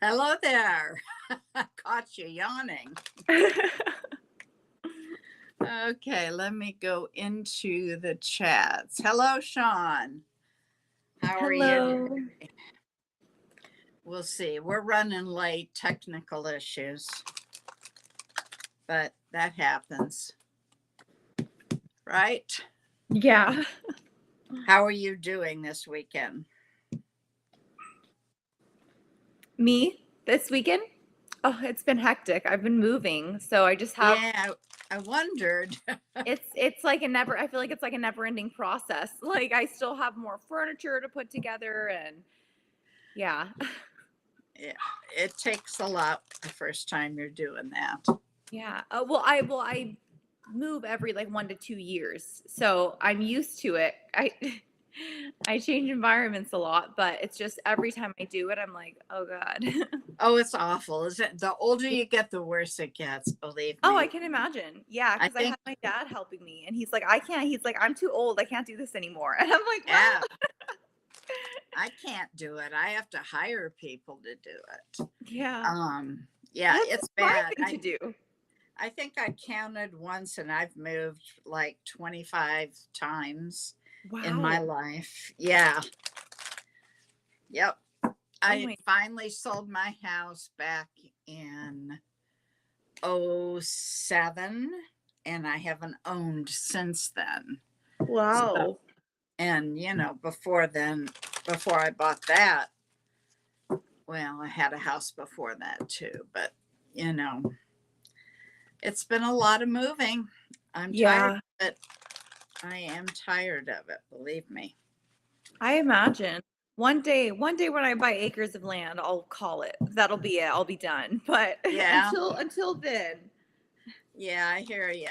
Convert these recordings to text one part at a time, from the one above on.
Hello there. I caught you yawning. Okay, let me go into the chats. Hello, Sean. How are you? Hello. We'll see. We're running late, technical issues, but that happens, right? Yeah. How are you doing this weekend? Me this weekend? Oh, it's been hectic. I've been moving, so I just have Yeah, I wondered. it's like a never I feel like it's like a never-ending process. Like I still have more furniture to put together and yeah. Yeah, it takes a lot the first time you're doing that. Yeah. I move every like 1 to 2 years. So I'm used to it. I change environments a lot, but it's just every time I do it I'm like, "Oh God." Oh, it's awful, isn't it? The older you get, the worse it gets, believe Oh, I me. can imagine. Yeah, I because I think, had my dad helping me, and he's like, "I can't." He's like, "I'm too old. I can't do this anymore." And I'm like, yeah, "Well." I can't do it. I have to hire people to do it. Yeah, Yeah, that's a it's smart bad. thing to do. I think I counted once and I've moved like 25 times in my Wow. life. Yeah. Yep. Oh I my. finally sold my house back in '07, and I haven't owned since then. So, Wow. and before then, before I bought that, well, I had a house before that too, but you know, it's been a lot of moving. I'm tired Yeah, of it. I am tired of it, believe me. I imagine. One day when I buy acres of land, I'll call it. That'll be it. I'll be done. But Yeah, until then, yeah, I hear you.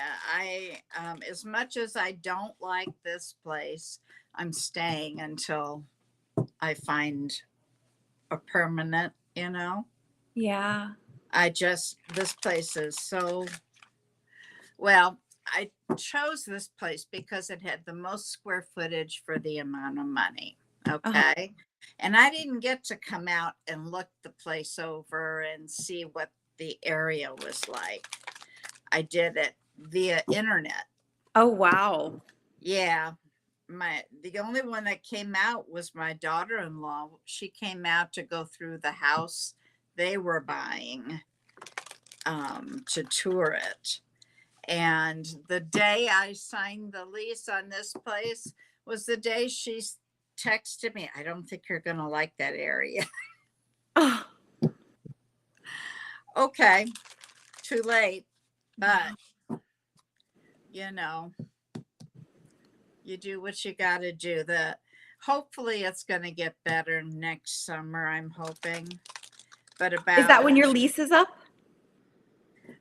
As much as I don't like this place, I'm staying until I find a permanent. yeah. This place is so, well, I chose this place because it had the most square footage for the amount of money. Uh-huh. Okay. And I didn't get to come out and look the place over and see what the area was like. I did it via internet. Oh, wow. Yeah. The only one that came out was my daughter-in-law. She came out to go through the house they were buying, to tour it. And the day I signed the lease on this place was the day she texted me, I don't think you're going to like that area. Oh, Okay, too late. But, wow. you know, you do what you got to do. Hopefully it's going to get better next summer, I'm hoping. But Is that about, when your lease is up?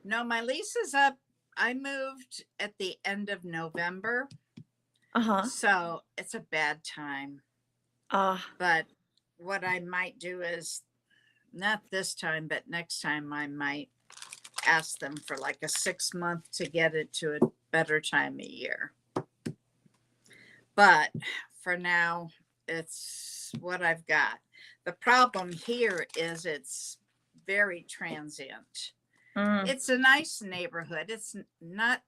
no, my lease is up. I moved at the end of November. Uh-huh. So it's a bad time. Ah, But what I might do is, not this time, but next time, I might ask them for like a 6 month to get it to a better time of year. But for now, it's what I've got. The problem here is it's very transient. mm, It's a nice neighborhood. It's not,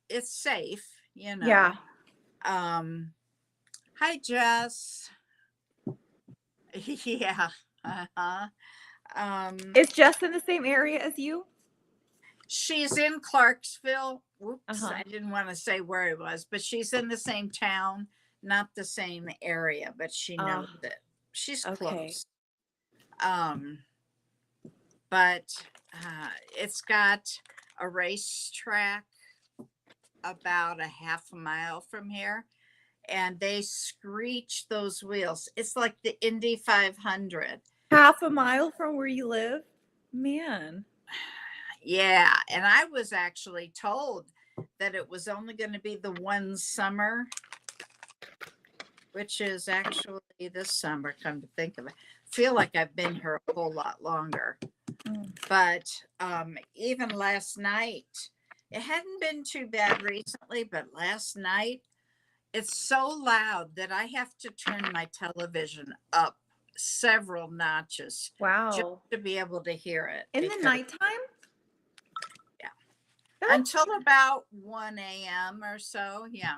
it's safe. yeah. Um, Hi, Jess. Yeah. Uh-huh. Um, Is Jess in the same area as you? she's in Clarksville. Whoops, Uh-huh. I didn't want to say where it was, but she's in the same town, not the same area, but she knows Ah, it. She's okay. close. Um, but it's got a racetrack about a half a mile from here, and they screech those wheels. It's like the Indy 500. Half a mile from where you live? Man. Yeah, and I was actually told that it was only going to be the one summer, which is actually this summer, come to think of it. Feel like I've been here a whole lot longer. Mm. But even last night, it hadn't been too bad recently, but last night, it's so loud that I have to turn my television up several notches just Wow. to be able to hear it In the because nighttime? yeah, That's until about 1 a.m. or so. Yeah.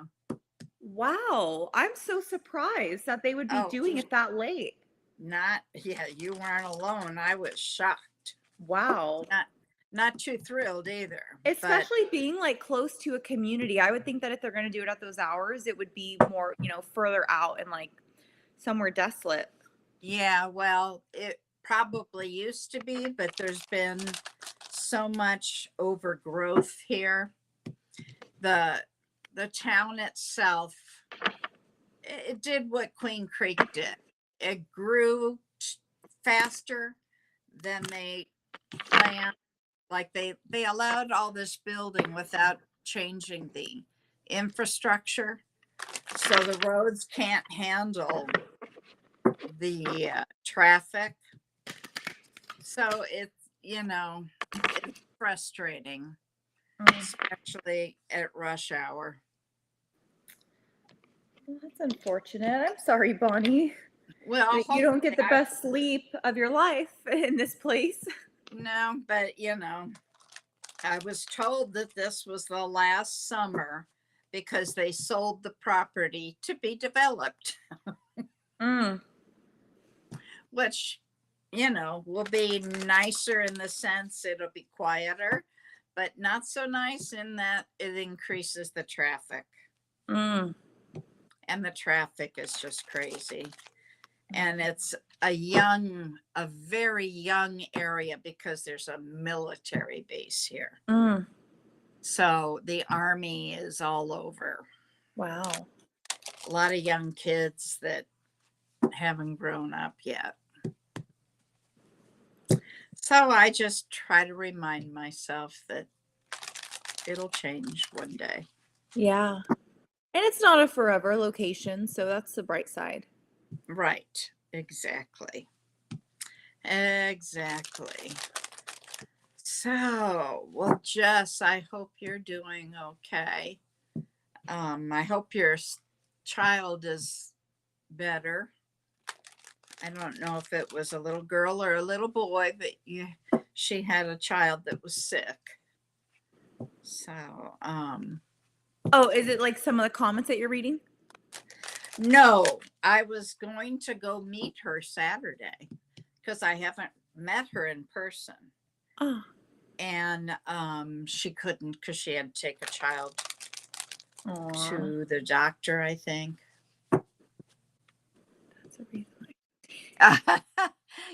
wow. I'm so surprised that they would be Oh, doing it that late. not yeah, you weren't alone. I was shocked. Wow. Not not too thrilled either. But Especially being like close to a community. I would think that if they're going to do it at those hours, it would be more, further out and like somewhere desolate. yeah, well, it probably used to be, but there's been so much overgrowth here. The the town itself, it did what Queen Creek did. It grew faster than they planned. Like they allowed all this building without changing the infrastructure. So the roads can't handle the traffic. So it's frustrating, Mm. especially at rush hour. Well, that's unfortunate. I'm sorry, Bonnie, Well, that you don't hopefully get the I best sleep of your life in this place. no, but I was told that this was the last summer because they sold the property to be developed, Mm. which, will be nicer in the sense it'll be quieter, but not so nice in that it increases the traffic. Mm. And the traffic is just crazy. And Mm. it's a very young area because there's a military base here. Mm. So the army is all over. Wow. A lot of young kids that haven't grown up yet. So I just try to remind myself that it'll change one day. Yeah. And it's not a forever location, so that's the bright side. Right. Exactly. Exactly. So, well, Jess, I hope you're doing okay. I hope your child is better. I don't know if it was a little girl or a little boy, but she had a child that was sick. So, Oh, is it like some of the comments that you're reading? no, I was going to go meet her Saturday because I haven't met her in person. Oh, And she couldn't because she had to take a child aw, to the doctor, I think. that's a reason.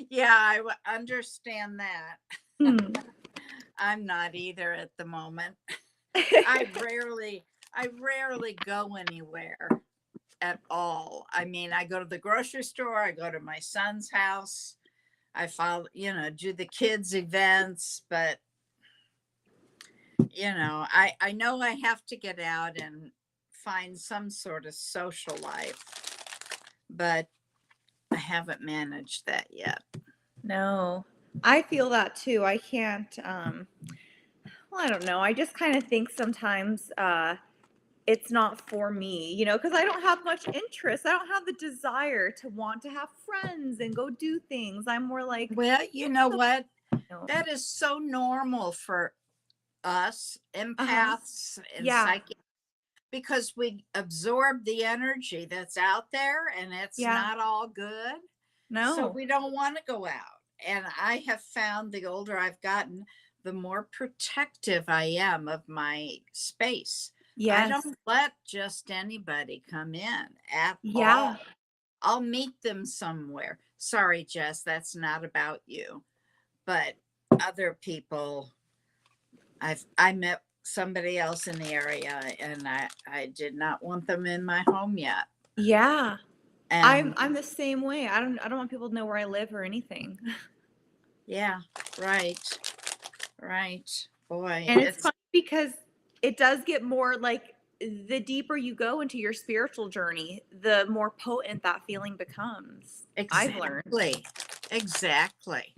Yeah, I understand that. Hmm. I'm not either at the moment. I rarely go anywhere at all. I mean, I go to the grocery store, I go to my son's house, I follow, do the kids' events, but I know I have to get out and find some sort of social life, but I haven't managed that yet. No, I feel that too. I can't, well, I don't know. I just kind of think sometimes it's not for me, because I don't have much interest. I don't have the desire to want to have friends and go do things. I'm more like, Well, you know what? no. That is so normal for us Uh-huh. empaths and Yeah. psychic because we absorb the energy that's out there and it's Yeah. not all good. So No. we don't want to go out. And I have found the older I've gotten, the more protective I am of my space. I Yes. don't let just anybody come in at Yeah. all. I'll meet them somewhere. Sorry, Jess, that's not about you. But other people, I met somebody else in the area and I did not want them in my home yet. Yeah. I'm And I'm the same way. I don't want people to know where I live or anything. yeah, right. Right. Boy, And it's it's funny because it does get more like the deeper you go into your spiritual journey, the more potent that feeling becomes. I've learned. exactly. Exactly.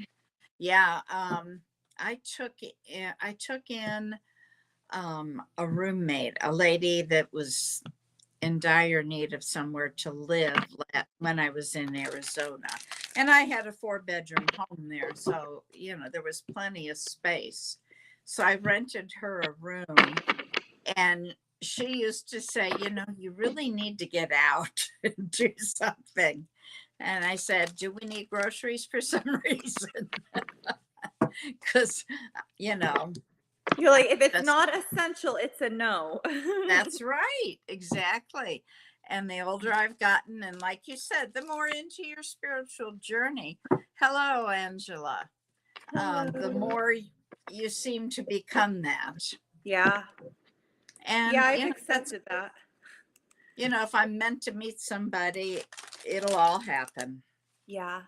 Yeah, I took in a roommate, a lady that was in dire need of somewhere to live when I was in Arizona. And I had a 4-bedroom home there. So, there was plenty of space. So I rented her a room, and she used to say, you really need to get out and do something. And I said, do we need groceries for some reason? Because, you know, You're like, if it's that's, not essential, it's a no. that's right. Exactly. And the older I've gotten, and like you said, the more into your spiritual journey. Hello, Angela. The Hello. more you seem to become that. Yeah. And, Yeah, I've that's, accepted that. if I'm meant to meet somebody, it'll all happen. Yeah.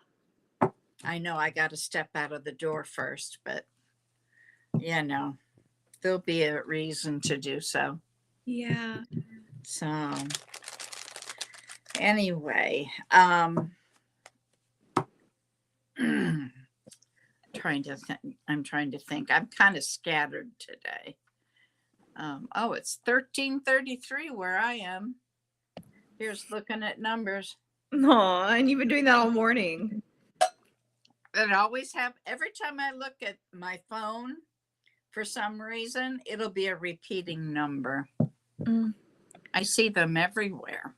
I know I got to step out of the door first, but, there'll be a reason to do so. Yeah. So, anyway, trying to think. I'm trying to think. I'm kind of scattered today. It's 13:33 where I am. Here's looking at numbers. No, and you've been doing that all morning. It always have every time I look at my phone, for some reason, it'll be a repeating number. Mm. I see them everywhere.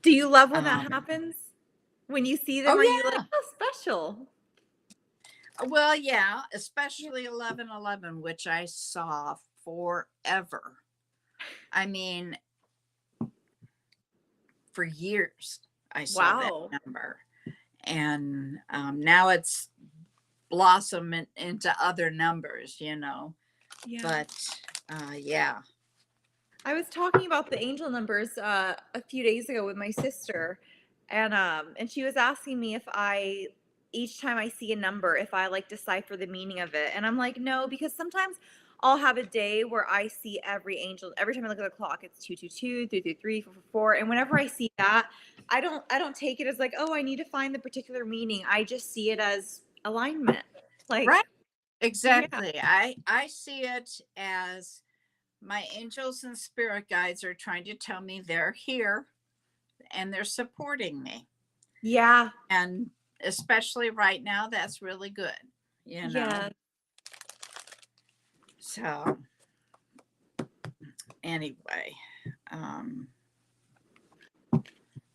Do you love when that happens? When you see them, Oh are you like, yeah. oh, special? Well, yeah, especially 1111, which I saw forever. I mean, for years I saw that Wow. number, and now it's blossomed into other numbers, Yeah. But yeah. I was talking about the angel numbers a few days ago with my sister, and she was asking me if I each time I see a number, if I like decipher the meaning of it, and I'm like, no, because sometimes I'll have a day where I see every angel. Every time I look at the clock, it's 222, 333, 444, and whenever I see that, I don't take it as like, oh, I need to find the particular meaning. I just see it as alignment, like, Right. yeah, Exactly. I see it as my angels and spirit guides are trying to tell me they're here and they're supporting me. yeah, And especially right now, that's really good. yeah. So anyway,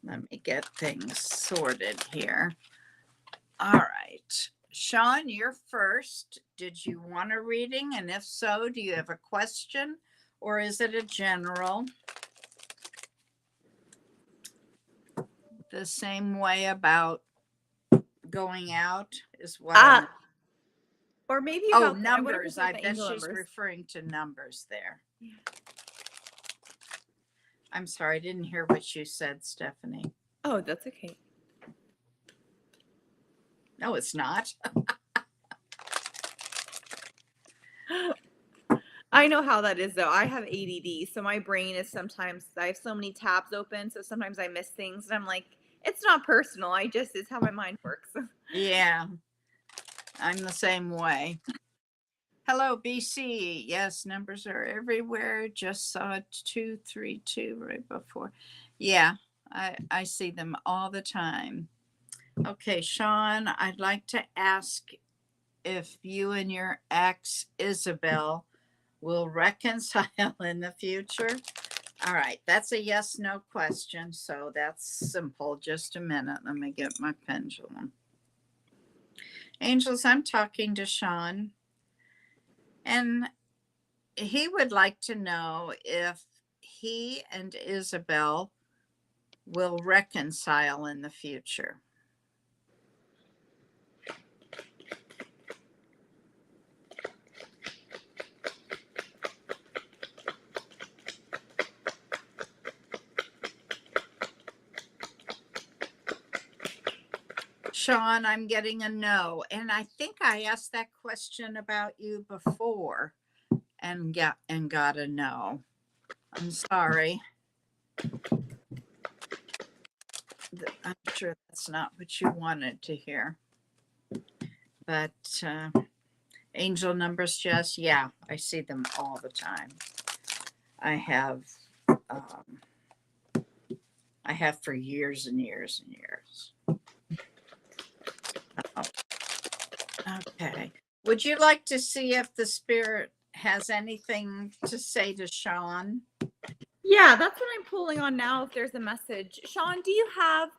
let me get things sorted here. All right. Sean, you're first. Did you want a reading? And if so, do you have a question or is it a general? The same way about going out is what I'm. Or maybe Oh, about what if it's numbers. about I the bet angel she's numbers? referring to numbers there. Yeah. I'm sorry, I didn't hear what you said, Stephanie. Oh, that's okay. No, it's not. I know how that is though. I have ADD, so my brain is sometimes I have so many tabs open, so sometimes I miss things and I'm like, it's not personal. It's how my mind works. Yeah, I'm the same way. Hello, BC. Yes, numbers are everywhere. Just saw 232 right before. Yeah, I see them all the time. Okay, Sean, I'd like to ask if you and your ex, Isabel, will reconcile in the future. All right, that's a yes no question. So that's simple. Just a minute. Let me get my pendulum. Angels, I'm talking to Sean, and he would like to know if he and Isabel will reconcile in the future. Sean, I'm getting a no. And I think I asked that question about you before and got a no. I'm sorry. I'm sure that's not what you wanted to hear. But angel numbers, just, yeah, I see them all the time. I have for years and years and years. Okay. Would you like to see if the spirit has anything to say to Sean? Yeah, that's what I'm pulling on now. If there's a message, Sean, do you have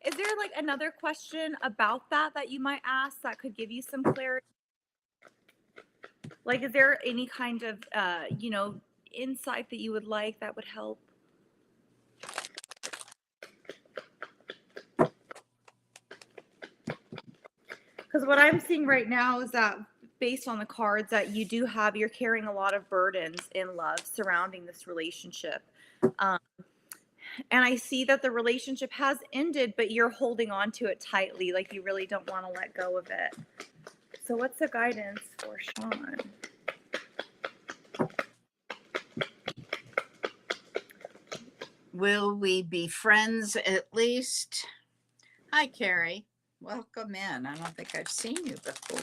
is there like another question about that you might ask that could give you some clarity? Like, is there any kind of insight that you would like that would help? Because what I'm seeing right now is that based on the cards that you're carrying a lot of burdens in love surrounding this relationship. Um, and I see that the relationship has ended, but you're holding on to it tightly, like you really don't want to let go of it. So what's the guidance for Sean? Will we be friends at least? Hi, Carrie. Welcome in. I don't think I've seen you before.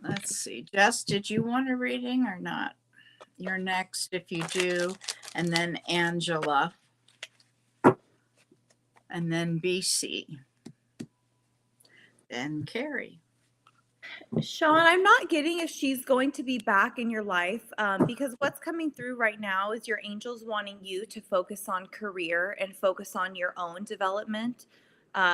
Let's see. Jess, did you want a reading or not? You're next if you do. And then Angela. And then BC. Then Carrie. Sean, I'm not getting if she's going to be back in your life because what's coming through right now is your angels wanting you to focus on career and focus on your own development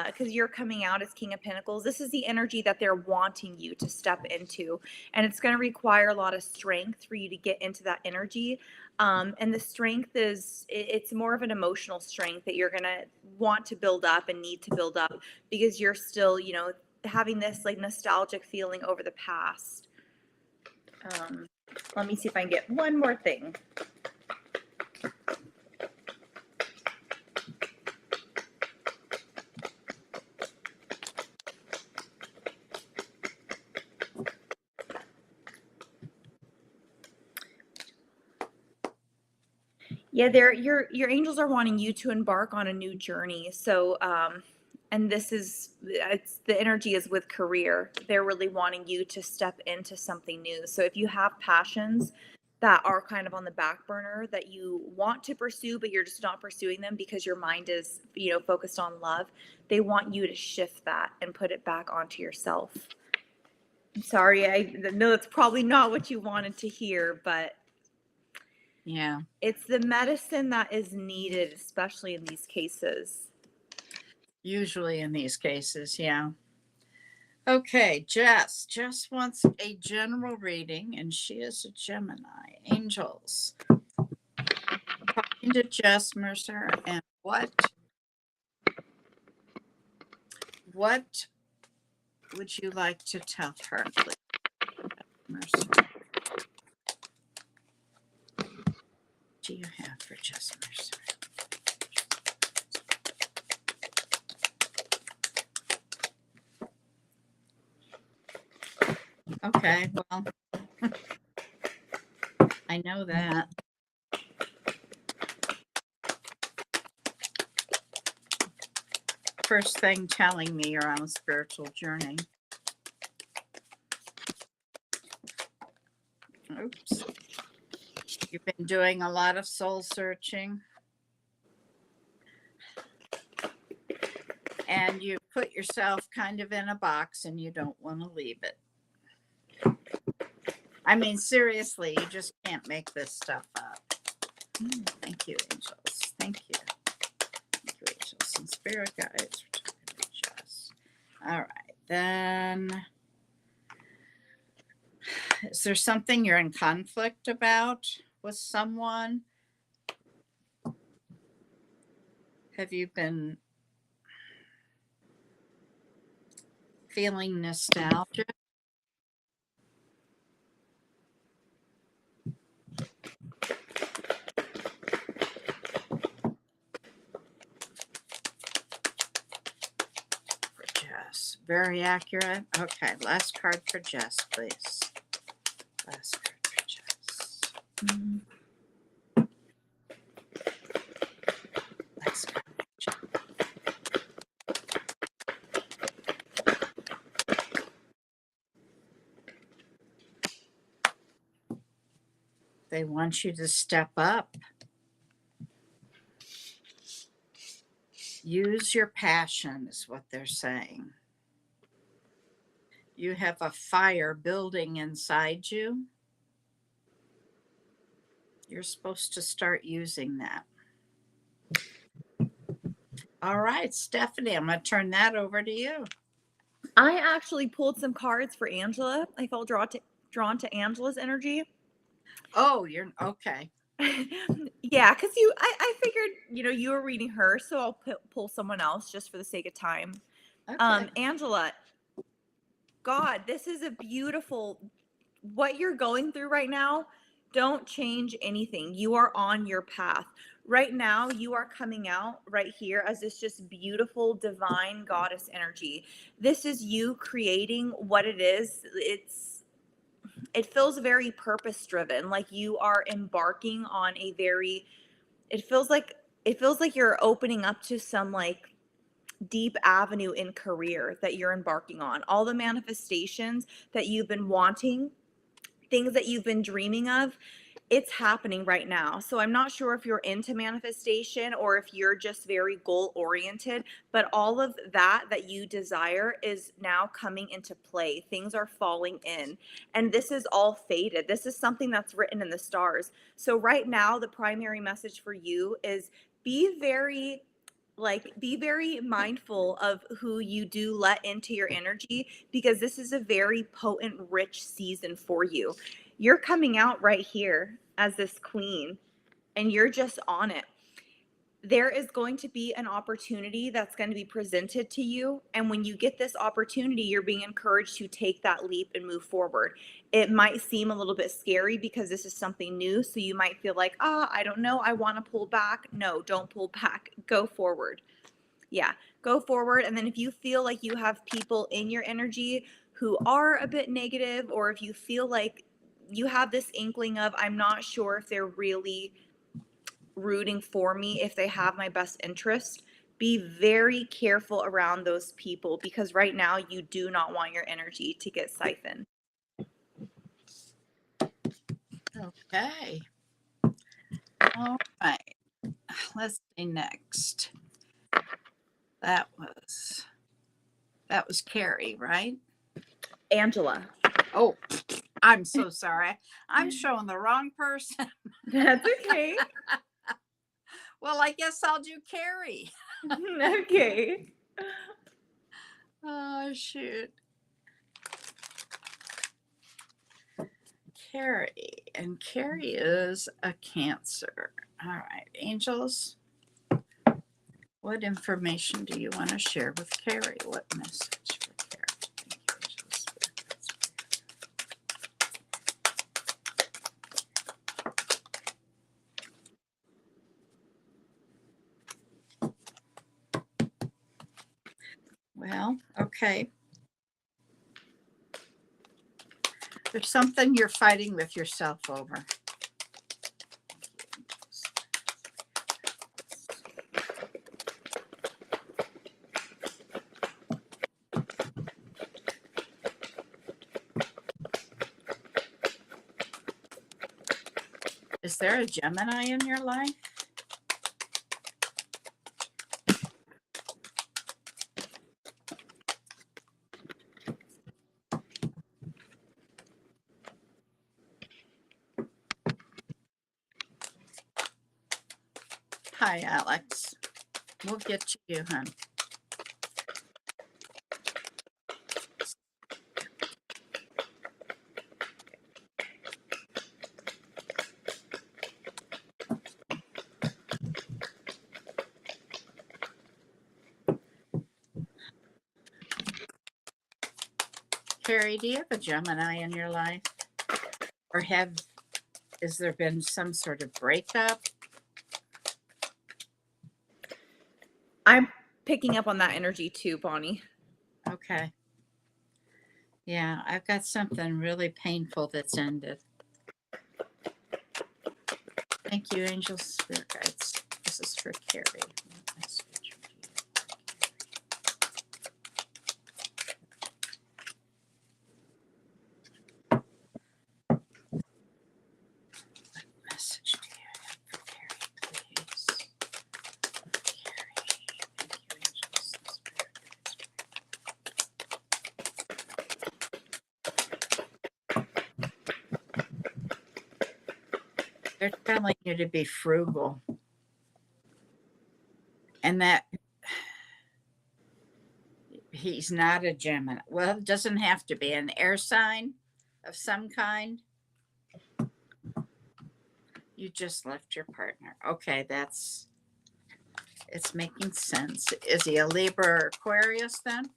because you're coming out as King of Pentacles. This is the energy that they're wanting you to step into, and it's going to require a lot of strength for you to get into that energy. And the strength it's more of an emotional strength that you're going to want to build up and need to build up because you're still, having this like nostalgic feeling over the past. Let me see if I can get one more thing. Yeah, your angels are wanting you to embark on a new journey. So and it's the energy is with career. They're really wanting you to step into something new. So if you have passions that are kind of on the back burner that you want to pursue but you're just not pursuing them because your mind is, focused on love, they want you to shift that and put it back onto yourself. I'm sorry, I know that's probably not what you wanted to hear, but yeah, it's the medicine that is needed, especially in these cases. usually in these cases, yeah. Okay, Jess. Jess wants a general reading, and she is a Gemini. Angels. Talking to Jess Mercer, and what would you like to tell her, please, Mercer? What do you have for Jess Mercer? Okay, well, I know that. First thing telling me you're on a spiritual journey. Oops. You've been doing a lot of soul searching. And you put yourself kind of in a box and you don't want to leave it. I mean, seriously, you just can't make this stuff up. Thank you, angels. Thank you. Thank you, angels and spirit guides for talking to Jess. All right, then. Is there something you're in conflict about with someone? Have you been feeling nostalgia? For Jess. Very accurate. Okay, last card for Jess, please. Last card for Jess. Last card for Jess. They want you to step up. Use your passion is what they're saying. You have a fire building inside you. You're supposed to start using that. All right, Stephanie, I'm going to turn that over to you. I actually pulled some cards for Angela. I felt drawn to Angela's energy. Oh, you're okay. Yeah, because I figured, you were reading her, so I'll pull someone else just for the sake of time. Okay. Angela, God, this is a beautiful, what you're going through right now. Don't change anything. You are on your path. Right now, you are coming out right here as this just beautiful, divine goddess energy. This is you creating what it is. It feels very purpose driven, like you are embarking on a very, it feels like you're opening up to some like deep avenue in career that you're embarking on. All the manifestations that you've been wanting, things that you've been dreaming of, it's happening right now. So I'm not sure if you're into manifestation or if you're just very goal oriented, but all of that you desire is now coming into play. Things are falling in, and this is all fated. This is something that's written in the stars. So right now, the primary message for you is be very mindful of who you do let into your energy, because this is a very potent, rich season for you. You're coming out right here as this queen, and you're just on it. There is going to be an opportunity that's going to be presented to you. And when you get this opportunity, you're being encouraged to take that leap and move forward. It might seem a little bit scary because this is something new. So you might feel like, I don't know, I want to pull back. No, don't pull back. Go forward. Yeah, go forward. And then if you feel like you have people in your energy who are a bit negative, or if you feel like you have this inkling of, I'm not sure if they're really rooting for me, if they have my best interest, be very careful around those people, because right now you do not want your energy to get siphoned. Okay. All right. Let's see next. That was Carrie, right? Angela. Oh, I'm so sorry. I'm showing the wrong person. That's okay. Well, I guess I'll do Carrie. Okay. Oh, shoot. Carrie. And Carrie is a Cancer. All right, angels. What information do you want to share with Carrie? What message for Carrie? Thank you, angels. Well, okay. There's something you're fighting with yourself over. Is there a Gemini in your life? Hi, Alex. We'll get to you, hon. Carrie, do you have a Gemini in your life? Or has there been some sort of breakup? I'm picking up on that energy too, Bonnie. Okay. Yeah, I've got something really painful that's ended. Thank you, angels, spirit guides. This is for Carrie. What message would you like, Carrie? What message do you have for Carrie, please? Carrie, thank you, They're telling you to be frugal. And that he's not a Gemini. Well, it doesn't have to be an air sign of some kind. You just left your partner. Okay, it's making sense. Is he a Libra or Aquarius then?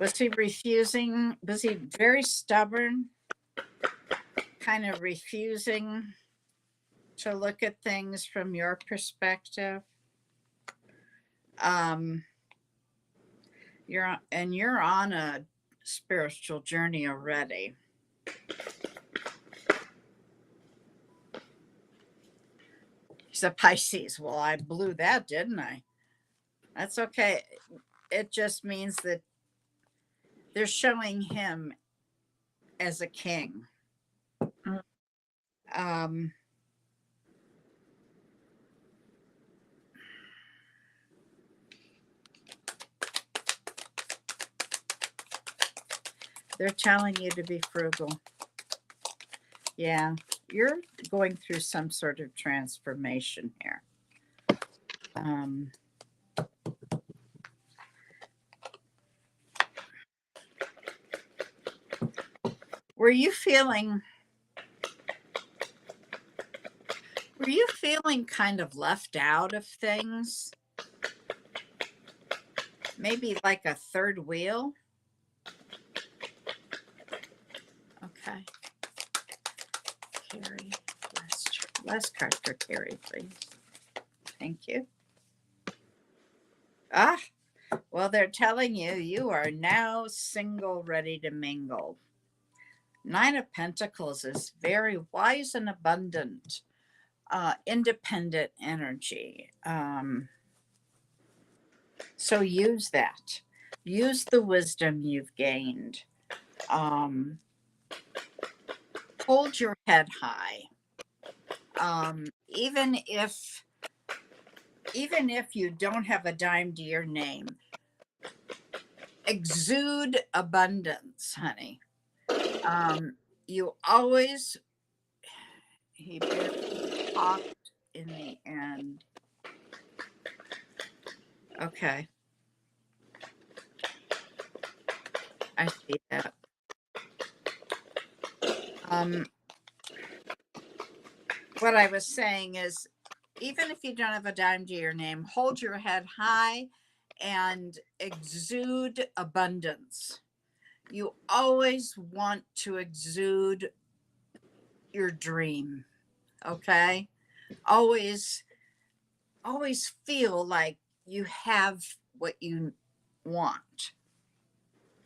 Was he refusing? Was he very stubborn, kind of refusing to look at things from your perspective? You're on a spiritual journey already. He's a Pisces. Well, I blew that, didn't I? That's okay. It just means that they're showing him as a king. They're telling you to be frugal. Yeah, you're going through some sort of transformation here. Were you feeling kind of left out of things? Maybe like a third wheel? Okay. Carrie, last card for Carrie, please. Thank you. Well, they're telling you you are now single, ready to mingle. 9 of Pentacles is very wise and abundant, independent energy. So use that. Use the wisdom you've gained. Hold your head high. Even if you don't have a dime to your name, exude abundance, honey. You always, he barely talked in the end. Okay. I see that. What I was saying is, even if you don't have a dime to your name, hold your head high and exude abundance. You always want to exude your dream. Okay? Always feel like you have what you want.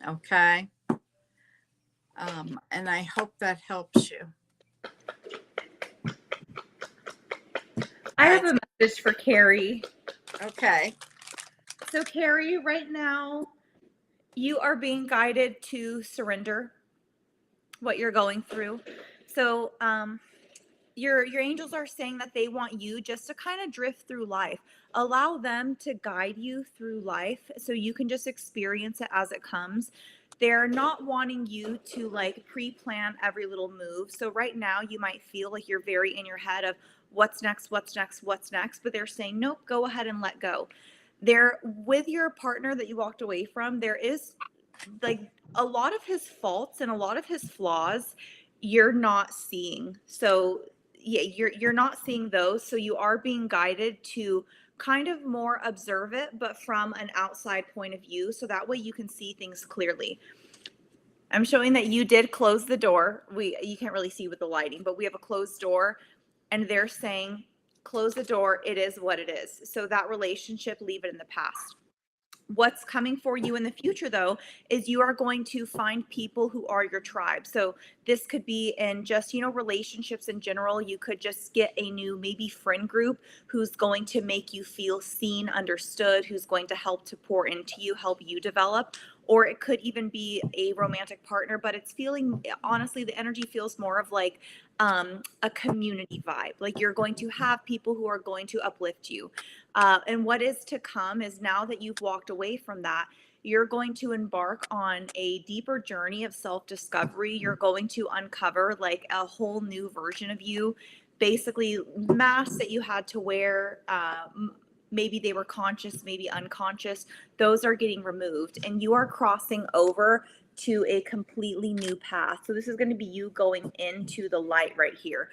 Okay? And I hope that helps you. I have a message for Carrie. Okay. So Carrie, right now, you are being guided to surrender what you're going through. So your angels are saying that they want you just to kind of drift through life. Allow them to guide you through life so you can just experience it as it comes. They're not wanting you to like pre-plan every little move. So right now you might feel like you're very in your head of what's next, but they're saying, nope, go ahead and let go. They're with your partner that you walked away from. There is like a lot of his faults and a lot of his flaws you're not seeing. So yeah, you're not seeing those. So you are being guided to kind of more observe it, but from an outside point of view. So that way you can see things clearly. I'm showing that you did close the door. You can't really see with the lighting, but we have a closed door and they're saying, close the door. It is what it is. So that relationship, leave it in the past. What's coming for you in the future, though, is you are going to find people who are your tribe. So this could be in just, relationships in general. You could just get a new, maybe friend group who's going to make you feel seen, understood, who's going to help to pour into you, help you develop. Or it could even be a romantic partner, but it's feeling, honestly, the energy feels more of like a community vibe. Like you're going to have people who are going to uplift you. And what is to come is, now that you've walked away from that, you're going to embark on a deeper journey of self-discovery. You're going to uncover like a whole new version of you. Basically, masks that you had to wear, maybe they were conscious, maybe unconscious, those are getting removed, and you are crossing over to a completely new path. So this is going to be you going into the light right here.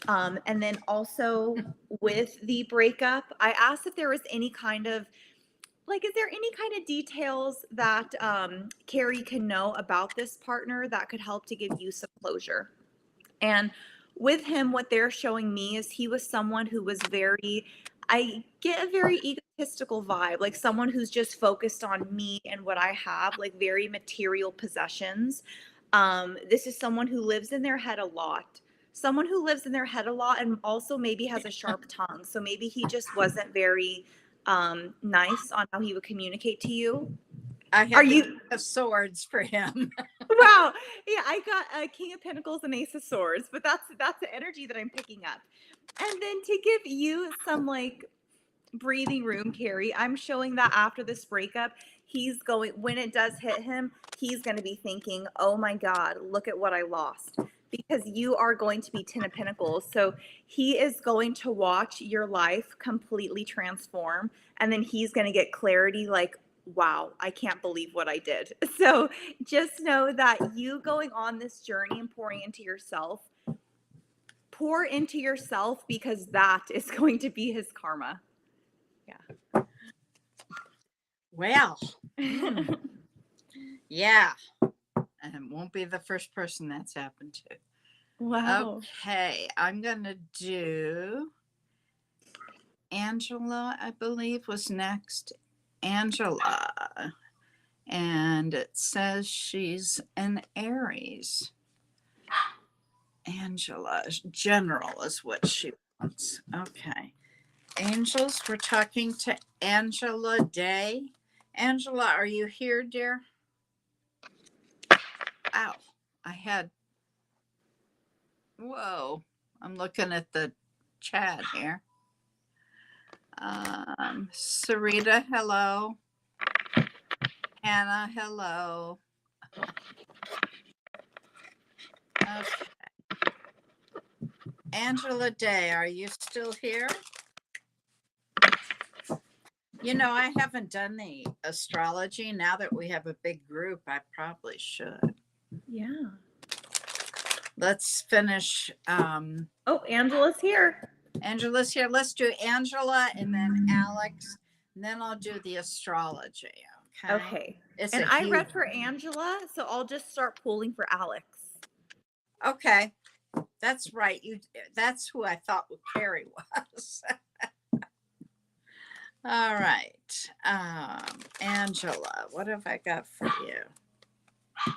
And then also with the breakup, I asked if there was any kind of, like, is there any kind of details that Carrie can know about this partner that could help to give you some closure? And with him, what they're showing me is he was someone who was I get a very egotistical vibe, like someone who's just focused on me and what I have, like very material possessions. This is someone who lives in their head a lot. Someone who lives in their head a lot and also maybe has a sharp tongue. So maybe he just wasn't very nice on how he would communicate to you. I have the King of Swords for him. Wow. Yeah, I got a King of Pentacles and Ace of Swords, but that's the energy that I'm picking up. And then to give you some like breathing room, Carrie, I'm showing that after this breakup, he's going, when it does hit him, he's going to be thinking, oh my God, look at what I lost. Because you are going to be 10 of Pentacles. So he is going to watch your life completely transform. And then he's going to get clarity like, wow, I can't believe what I did. So just know that you going on this journey and pouring into yourself, pour into yourself, because that is going to be his karma. Yeah. Well, yeah. And it won't be the first person that's happened to. Wow. Okay, I'm going to do Angela, I believe, was next. Angela. And it says she's an Aries. Angela, general is what she wants. Okay. Angels, we're talking to Angela Day. Angela, are you here, dear? Ow, whoa, I'm looking at the chat here. Sarita, hello. Hannah, hello. Okay. Angela Day, are you still here? I haven't done the astrology. Now that we have a big group, I probably should. Yeah. Let's finish. Oh, Angela's here. Angela's here. Let's do Angela and then Alex, and then I'll do the astrology. Okay. And I read for Angela, so I'll just start pulling for Alex. Okay. That's right. That's who I thought Carrie was. All right. Angela, what have I got for you?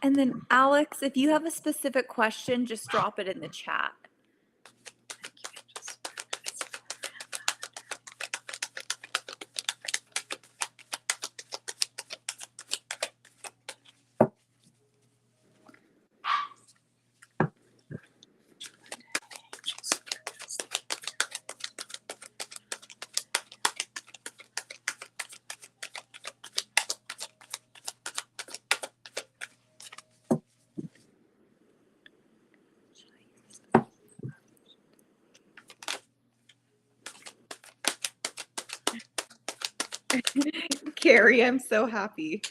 And then Alex, if you have a specific question, just drop it in the chat. Carrie, I'm so happy.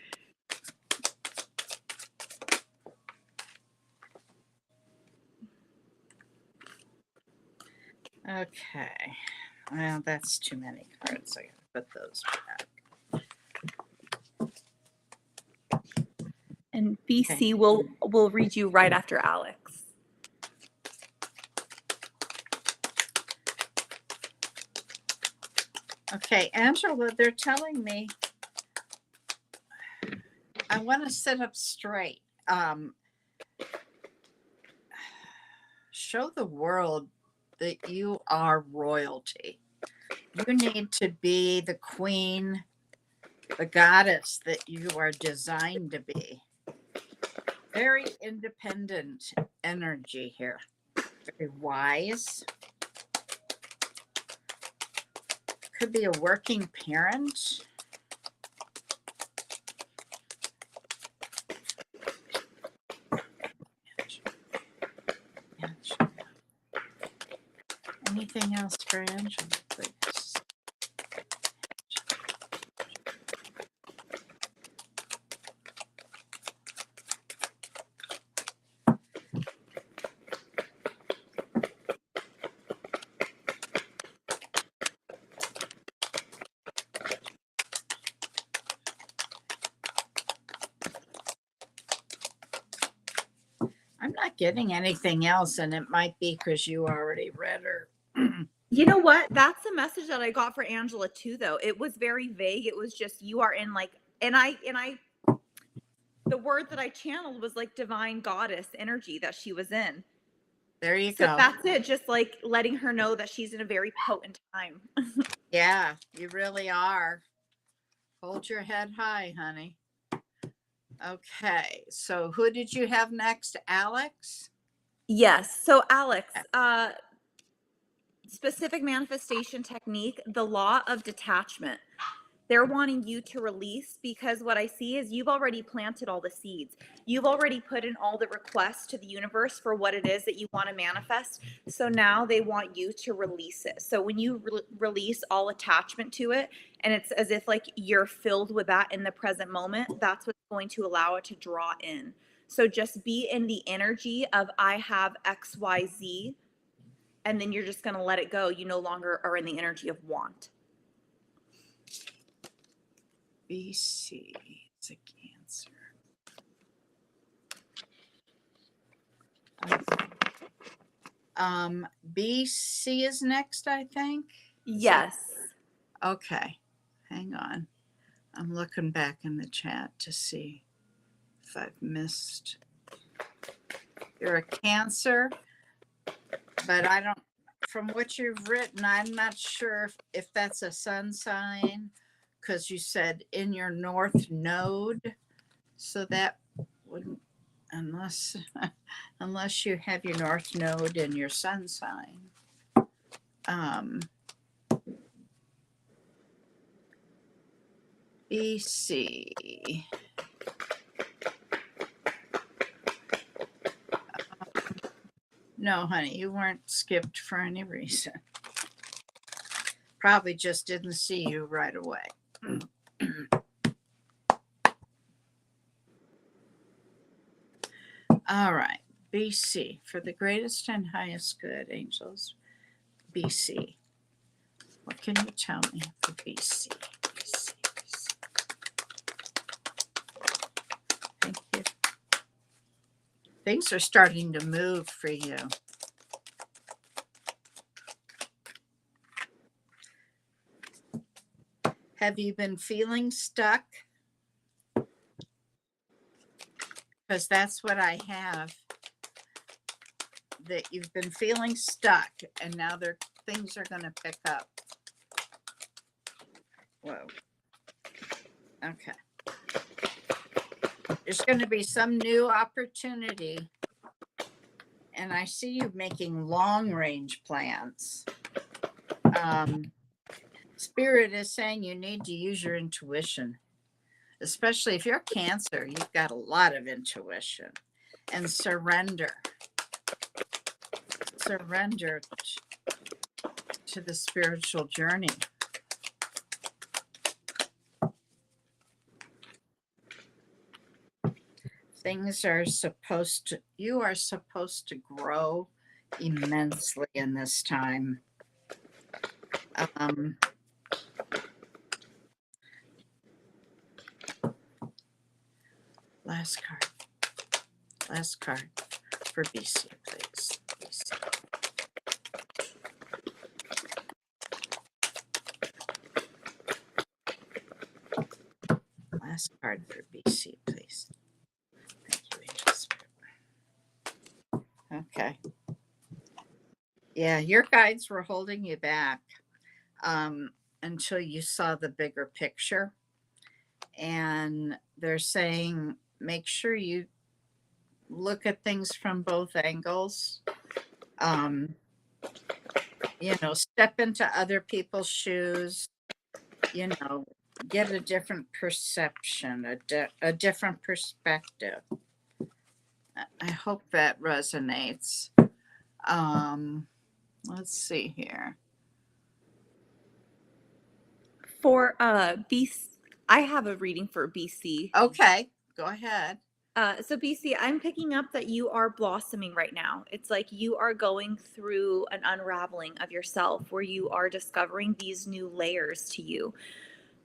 Okay. Well, that's too many cards. I gotta put those back. And BC will read you right after Alex. Okay, Angela, they're telling me I want to sit up straight. Show the world that you are royalty. You need to be the queen, the goddess that you are designed to be. Very independent energy here. Very wise. Could be a working parent. Anything else for Angela, please? I'm not getting anything else, and it might be because you already read her. You know what? That's the message that I got for Angela too, though. It was very vague. It was just you are in like, and I, the word that I channeled was like divine goddess energy that she was in. There you So go. that's it. Just like letting her know that she's in a very potent time. Yeah, you really are. Hold your head high, honey. Okay, so who did you have next, Alex? Yes. So Alex, specific manifestation technique, the law of detachment. They're wanting you to release because what I see is you've already planted all the seeds. You've already put in all the requests to the universe for what it is that you want to manifest. So now they want you to release it. So when you release all attachment to it, and it's as if like you're filled with that in the present moment, that's what's going to allow it to draw in. So just be in the energy of I have XYZ, and then you're just going to let it go. You no longer are in the energy of want. BC, it's a Cancer. BC is next, I think. Yes. Okay, hang on. I'm looking back in the chat to see if I've missed. You're a Cancer, but I don't, from what you've written, I'm not sure if that's a sun sign, because you said in your north node. So that wouldn't, unless unless you have your north node in your sun sign. BC. No, honey, you weren't skipped for any reason. Probably just didn't see you right away. All right, BC, for the greatest and highest good, angels. BC. What can you tell me for BC? BC. Thank you. Things are starting to move for you. Have you been feeling stuck? Because that's what I have. That you've been feeling stuck, and now things are going to pick up. Whoa. Okay. There's going to be some new opportunity, and I see you making long range plans. Spirit is saying you need to use your intuition, especially if you're Cancer. You've got a lot of intuition, and surrender to the spiritual journey. You are supposed to grow immensely in this time. Last card for BC, please. BC. Last card for BC, please. Okay. Yeah, your guides were holding you back um, until you saw the bigger picture. And they're saying, make sure you look at things from both angles. Um, step into other people's shoes, you know, get a different perception, a different perspective. I hope that resonates. Um, let's see here. For BC, I have a reading for BC. Okay, go ahead. So BC, I'm picking up that you are blossoming right now. It's like you are going through an unraveling of yourself where you are discovering these new layers to you.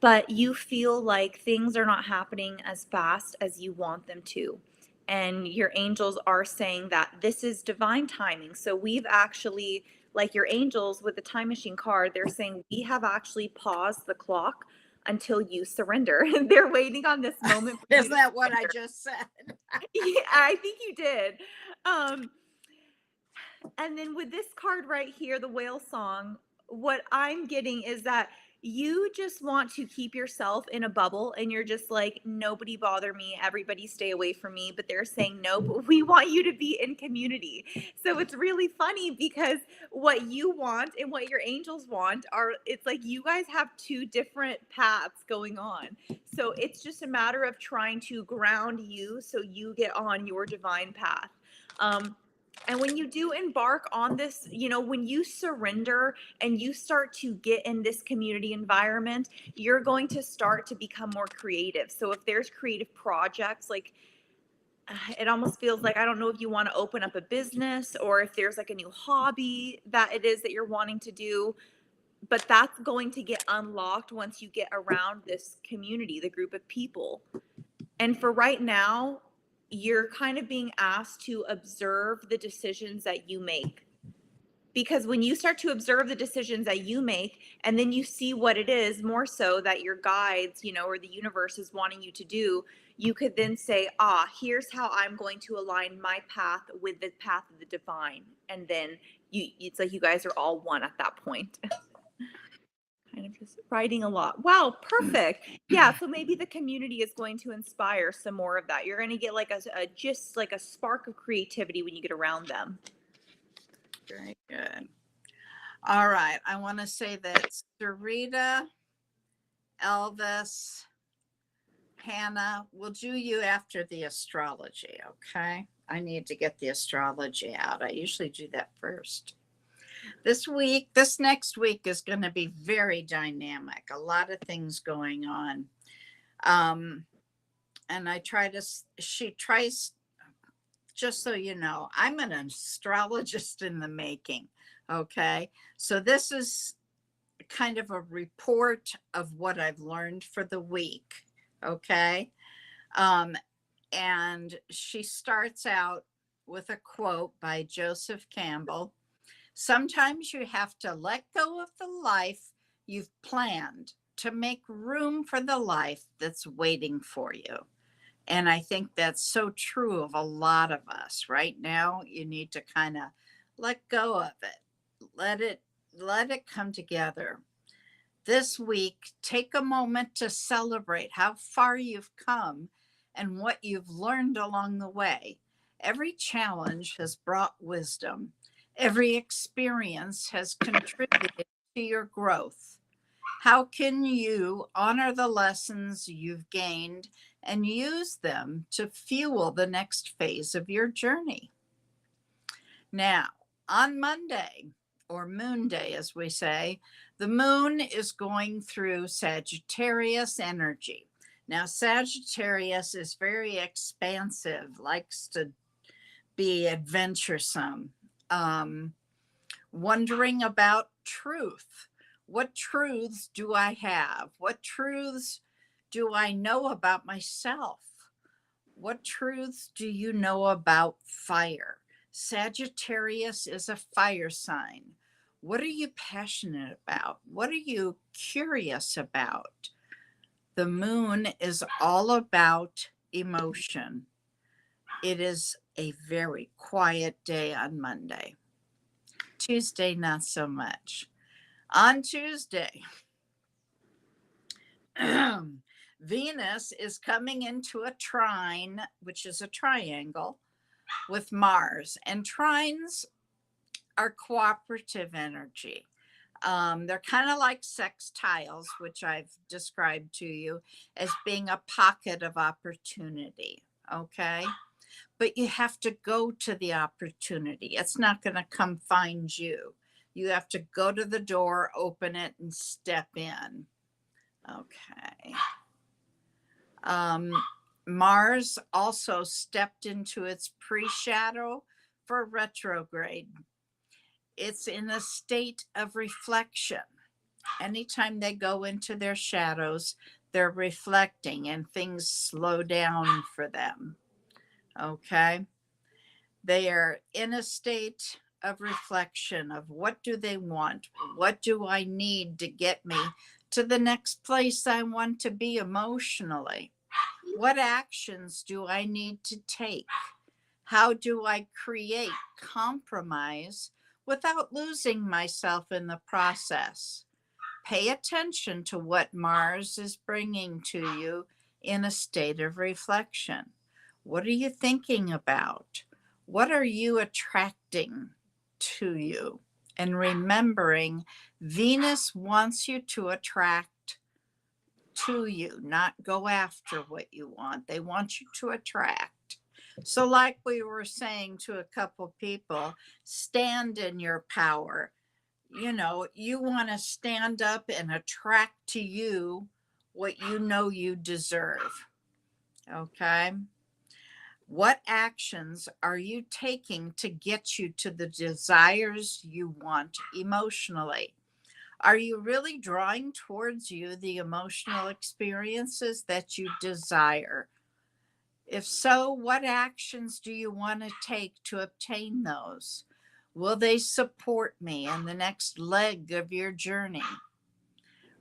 But you feel like things are not happening as fast as you want them to. And your angels are saying that this is divine timing. So we've actually, like your angels with the time machine card, they're saying we have actually paused the clock until you surrender. They're waiting on this moment for you Isn't to that what I surrender. just said? Yeah, I think you did. Um, and then with this card right here, the whale song, what I'm getting is that you just want to keep yourself in a bubble and you're just like, nobody bother me, everybody stay away from me. But they're saying, no, but we want you to be in community. So it's really funny because what you want and what your angels want are, it's like you guys have two different paths going on. So it's just a matter of trying to ground you so you get on your divine path. And when you do embark on this, when you surrender and you start to get in this community environment, you're going to start to become more creative. So if there's creative projects, like it almost feels like, I don't know if you want to open up a business or if there's like a new hobby that it is that you're wanting to do, but that's going to get unlocked once you get around this community, the group of people. And for right now, you're kind of being asked to observe the decisions that you make. Because when you start to observe the decisions that you make, and then you see what it is more so that your guides, or the universe is wanting you to do, you could then say, here's how I'm going to align my path with the path of the divine. And then it's like you guys are all one at that point. Kind of just writing a lot. Wow, perfect. Yeah, so maybe the community is going to inspire some more of that. You're going to get like just like a spark of creativity when you get around them. Very good. All right. I want to say that Sarita, Elvis, Hannah, we'll do you after the astrology. Okay. I need to get the astrology out. I usually do that first. This next week is going to be very dynamic. A lot of things going on. And she tries, just so you know, I'm an astrologist in the making. Okay. So this is kind of a report of what I've learned for the week. Okay. And she starts out with a quote by Joseph Campbell. Sometimes you have to let go of the life you've planned to make room for the life that's waiting for you. And I think that's so true of a lot of us right now. You need to kind of let go of it. Let it come together. This week, take a moment to celebrate how far you've come and what you've learned along the way. Every challenge has brought wisdom. Every experience has contributed to your growth. How can you honor the lessons you've gained and use them to fuel the next phase of your journey? Now, on Monday, or Moon Day, as we say, the moon is going through Sagittarius energy. Now, Sagittarius is very expansive, likes to be adventuresome, wondering about truth. What truths do I have? What truths do I know about myself? What truths do you know about fire? Sagittarius is a fire sign. What are you passionate about? What are you curious about? The moon is all about emotion. It is a very quiet day on Monday. Tuesday, not so much. On Tuesday, Venus is coming into a trine, which is a triangle, with Mars. And trines are cooperative energy. They're kind of like sextiles, which I've described to you as being a pocket of opportunity. Okay. But you have to go to the opportunity. It's not going to come find you. You have to go to the door, open it, and step in. Okay. Mars also stepped into its pre-shadow for retrograde. It's in a state of reflection. Anytime they go into their shadows, they're reflecting and things slow down for them. Okay. They are in a state of reflection of what do they want? What do I need to get me to the next place I want to be emotionally? What actions do I need to take? How do I create compromise without losing myself in the process? Pay attention to what Mars is bringing to you in a state of reflection. What are you thinking about? What are you attracting to you? And remembering, Venus wants you to attract to you, not go after what you want. They want you to attract. So, like we were saying to a couple people, stand in your power. You know, you want to stand up and attract to you what you know you deserve. Okay. What actions are you taking to get you to the desires you want emotionally? Are you really drawing towards you the emotional experiences that you desire? If so, what actions do you want to take to obtain those? Will they support me in the next leg of your journey?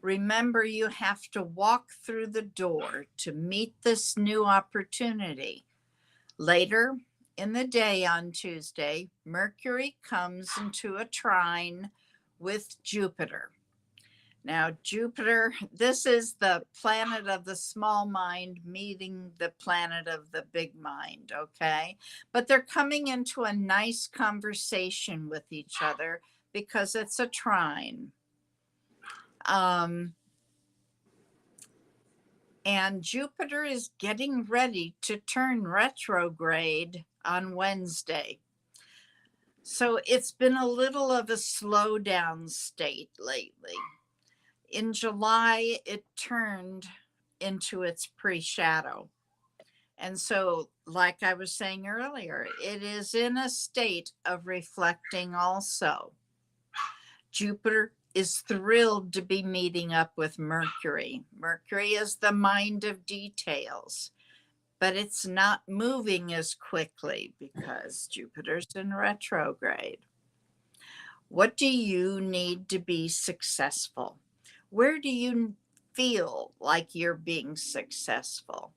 Remember, you have to walk through the door to meet this new opportunity. Later in the day on Tuesday, Mercury comes into a trine with Jupiter. Now, Jupiter, this is the planet of the small mind meeting the planet of the big mind, okay? But they're coming into a nice conversation with each other because it's a trine. And Jupiter is getting ready to turn retrograde on Wednesday. So it's been a little of a slowdown state lately. In July, it turned into its pre-shadow. And so, like I was saying earlier, it is in a state of reflecting also. Jupiter is thrilled to be meeting up with Mercury. Mercury is the mind of details, but it's not moving as quickly because Jupiter's in retrograde. What do you need to be successful? Where do you feel like you're being successful?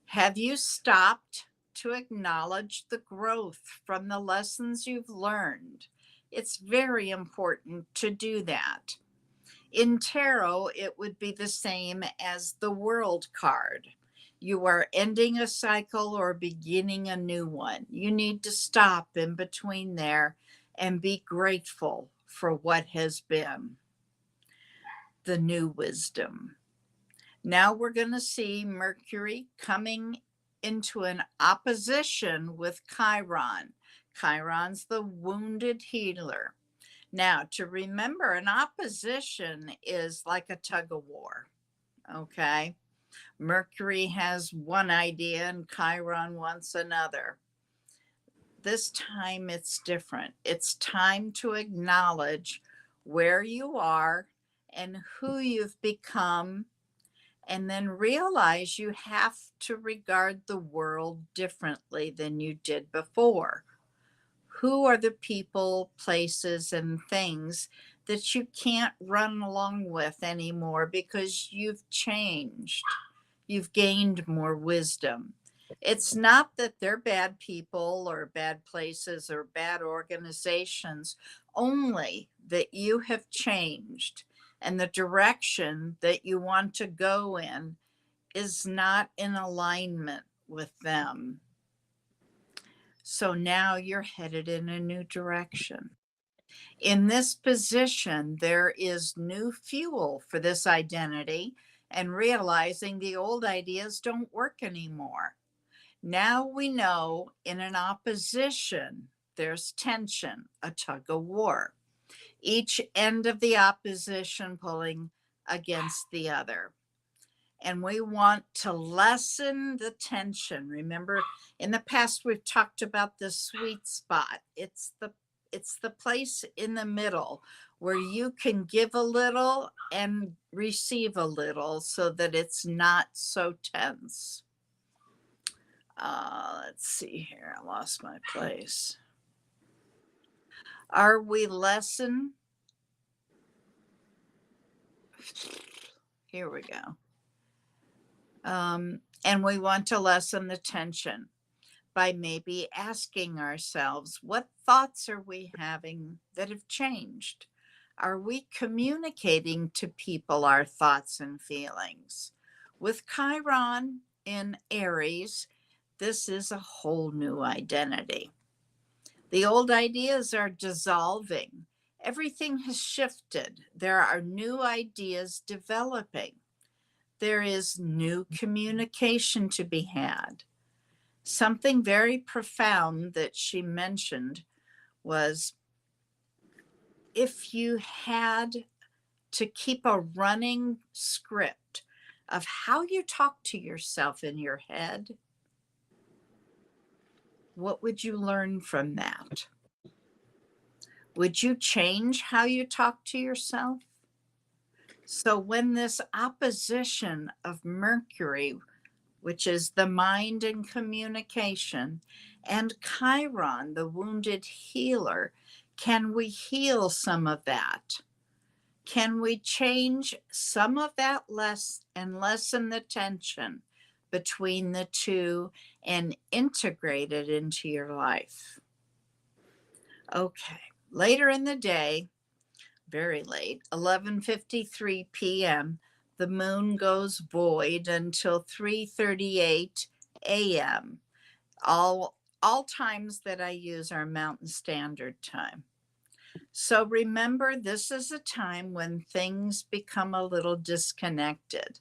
Have you stopped to acknowledge the growth from the lessons you've learned? It's very important to do that. In tarot, it would be the same as the World card. You are ending a cycle or beginning a new one. You need to stop in between there and be grateful for what has been. The new wisdom. Now we're going to see Mercury coming into an opposition with Chiron. Chiron's the wounded healer. Now, to remember, an opposition is like a tug of war. Okay. Mercury has one idea and Chiron wants another. This time it's different. It's time to acknowledge where you are and who you've become, and then realize you have to regard the world differently than you did before. Who are the people, places, and things that you can't run along with anymore because you've changed? You've gained more wisdom. It's not that they're bad people or bad places or bad organizations, only that you have changed and the direction that you want to go in is not in alignment with them. So now you're headed in a new direction. In this position, there is new fuel for this identity and realizing the old ideas don't work anymore. Now we know in an opposition, there's tension, a tug of war, each end of the opposition pulling against the other. And we want to lessen the tension. Remember, in the past, we've talked about the sweet spot. It's the place in the middle where you can give a little and receive a little so that it's not so tense. Let's see here. I lost my place. Are we lessen? Here we go. And we want to lessen the tension by maybe asking ourselves, what thoughts are we having that have changed? Are we communicating to people our thoughts and feelings? With Chiron in Aries, this is a whole new identity. The old ideas are dissolving. Everything has shifted. There are new ideas developing. There is new communication to be had. Something very profound that she mentioned was if you had to keep a running script of how you talk to yourself in your head, what would you learn from that? Would you change how you talk to yourself? So when this opposition of Mercury, which is the mind and communication, and Chiron, the wounded healer, can we heal some of that? Can we change some of that less and lessen the tension between the two and integrate it into your life? Okay, later in the day, very late, 11:53 p.m., the moon goes void until 3:38 a.m. All times that I use are Mountain Standard Time. So remember, this is a time when things become a little disconnected.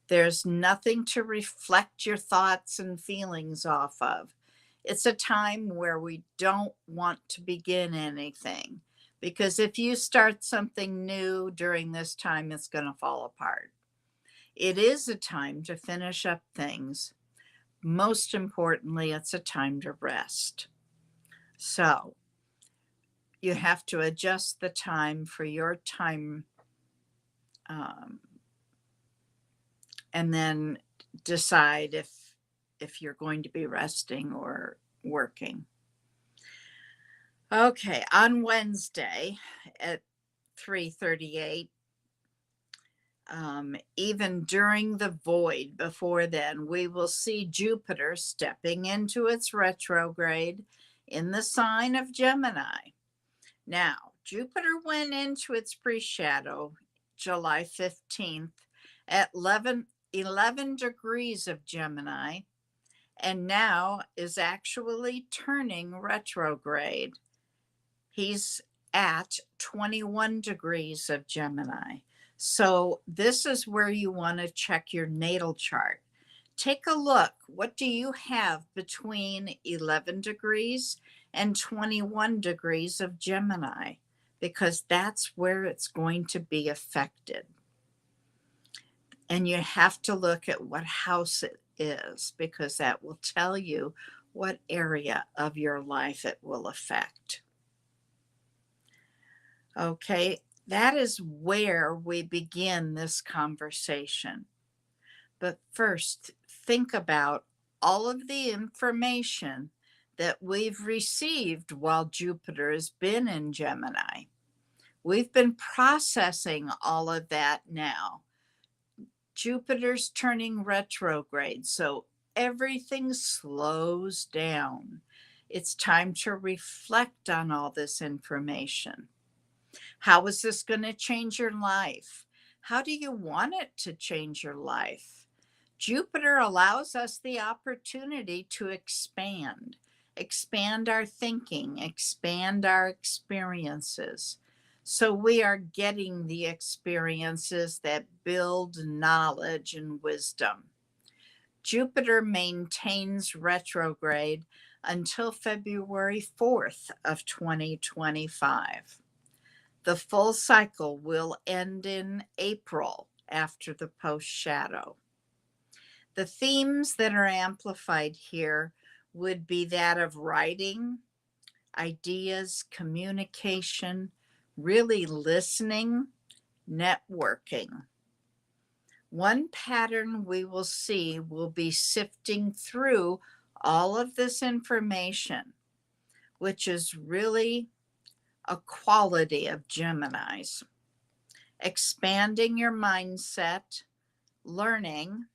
There's nothing to reflect your thoughts and feelings off of. It's a time where we don't want to begin anything because if you start something new during this time, it's going to fall apart. It is a time to finish up things. Most importantly, it's a time to rest. So you have to adjust the time for your time and then decide if you're going to be resting or working. Okay, on Wednesday at 3:38, even during the void before then, we will see Jupiter stepping into its retrograde in the sign of Gemini. Now, Jupiter went into its pre-shadow July 15th at 11 degrees of Gemini, and now is actually turning retrograde. He's at 21 degrees of Gemini. So this is where you want to check your natal chart. Take a look. What do you have between 11 degrees and 21 degrees of Gemini? Because that's where it's going to be affected. And you have to look at what house it is because that will tell you what area of your life it will affect. Okay, that is where we begin this conversation. But first, think about all of the information that we've received while Jupiter has been in Gemini. We've been processing all of that now. Jupiter's turning retrograde. So everything slows down. It's time to reflect on all this information. How is this going to change your life? How do you want it to change your life? Jupiter allows us the opportunity to expand our thinking, expand our experiences. So we are getting the experiences that build knowledge and wisdom. Jupiter maintains retrograde until February 4th of 2025. The full cycle will end in April after the post shadow. The themes that are amplified here would be that of writing, ideas, communication, really listening, networking. One pattern we will see will be sifting through all of this information, which is really a quality of Geminis. Expanding your mindset, learning.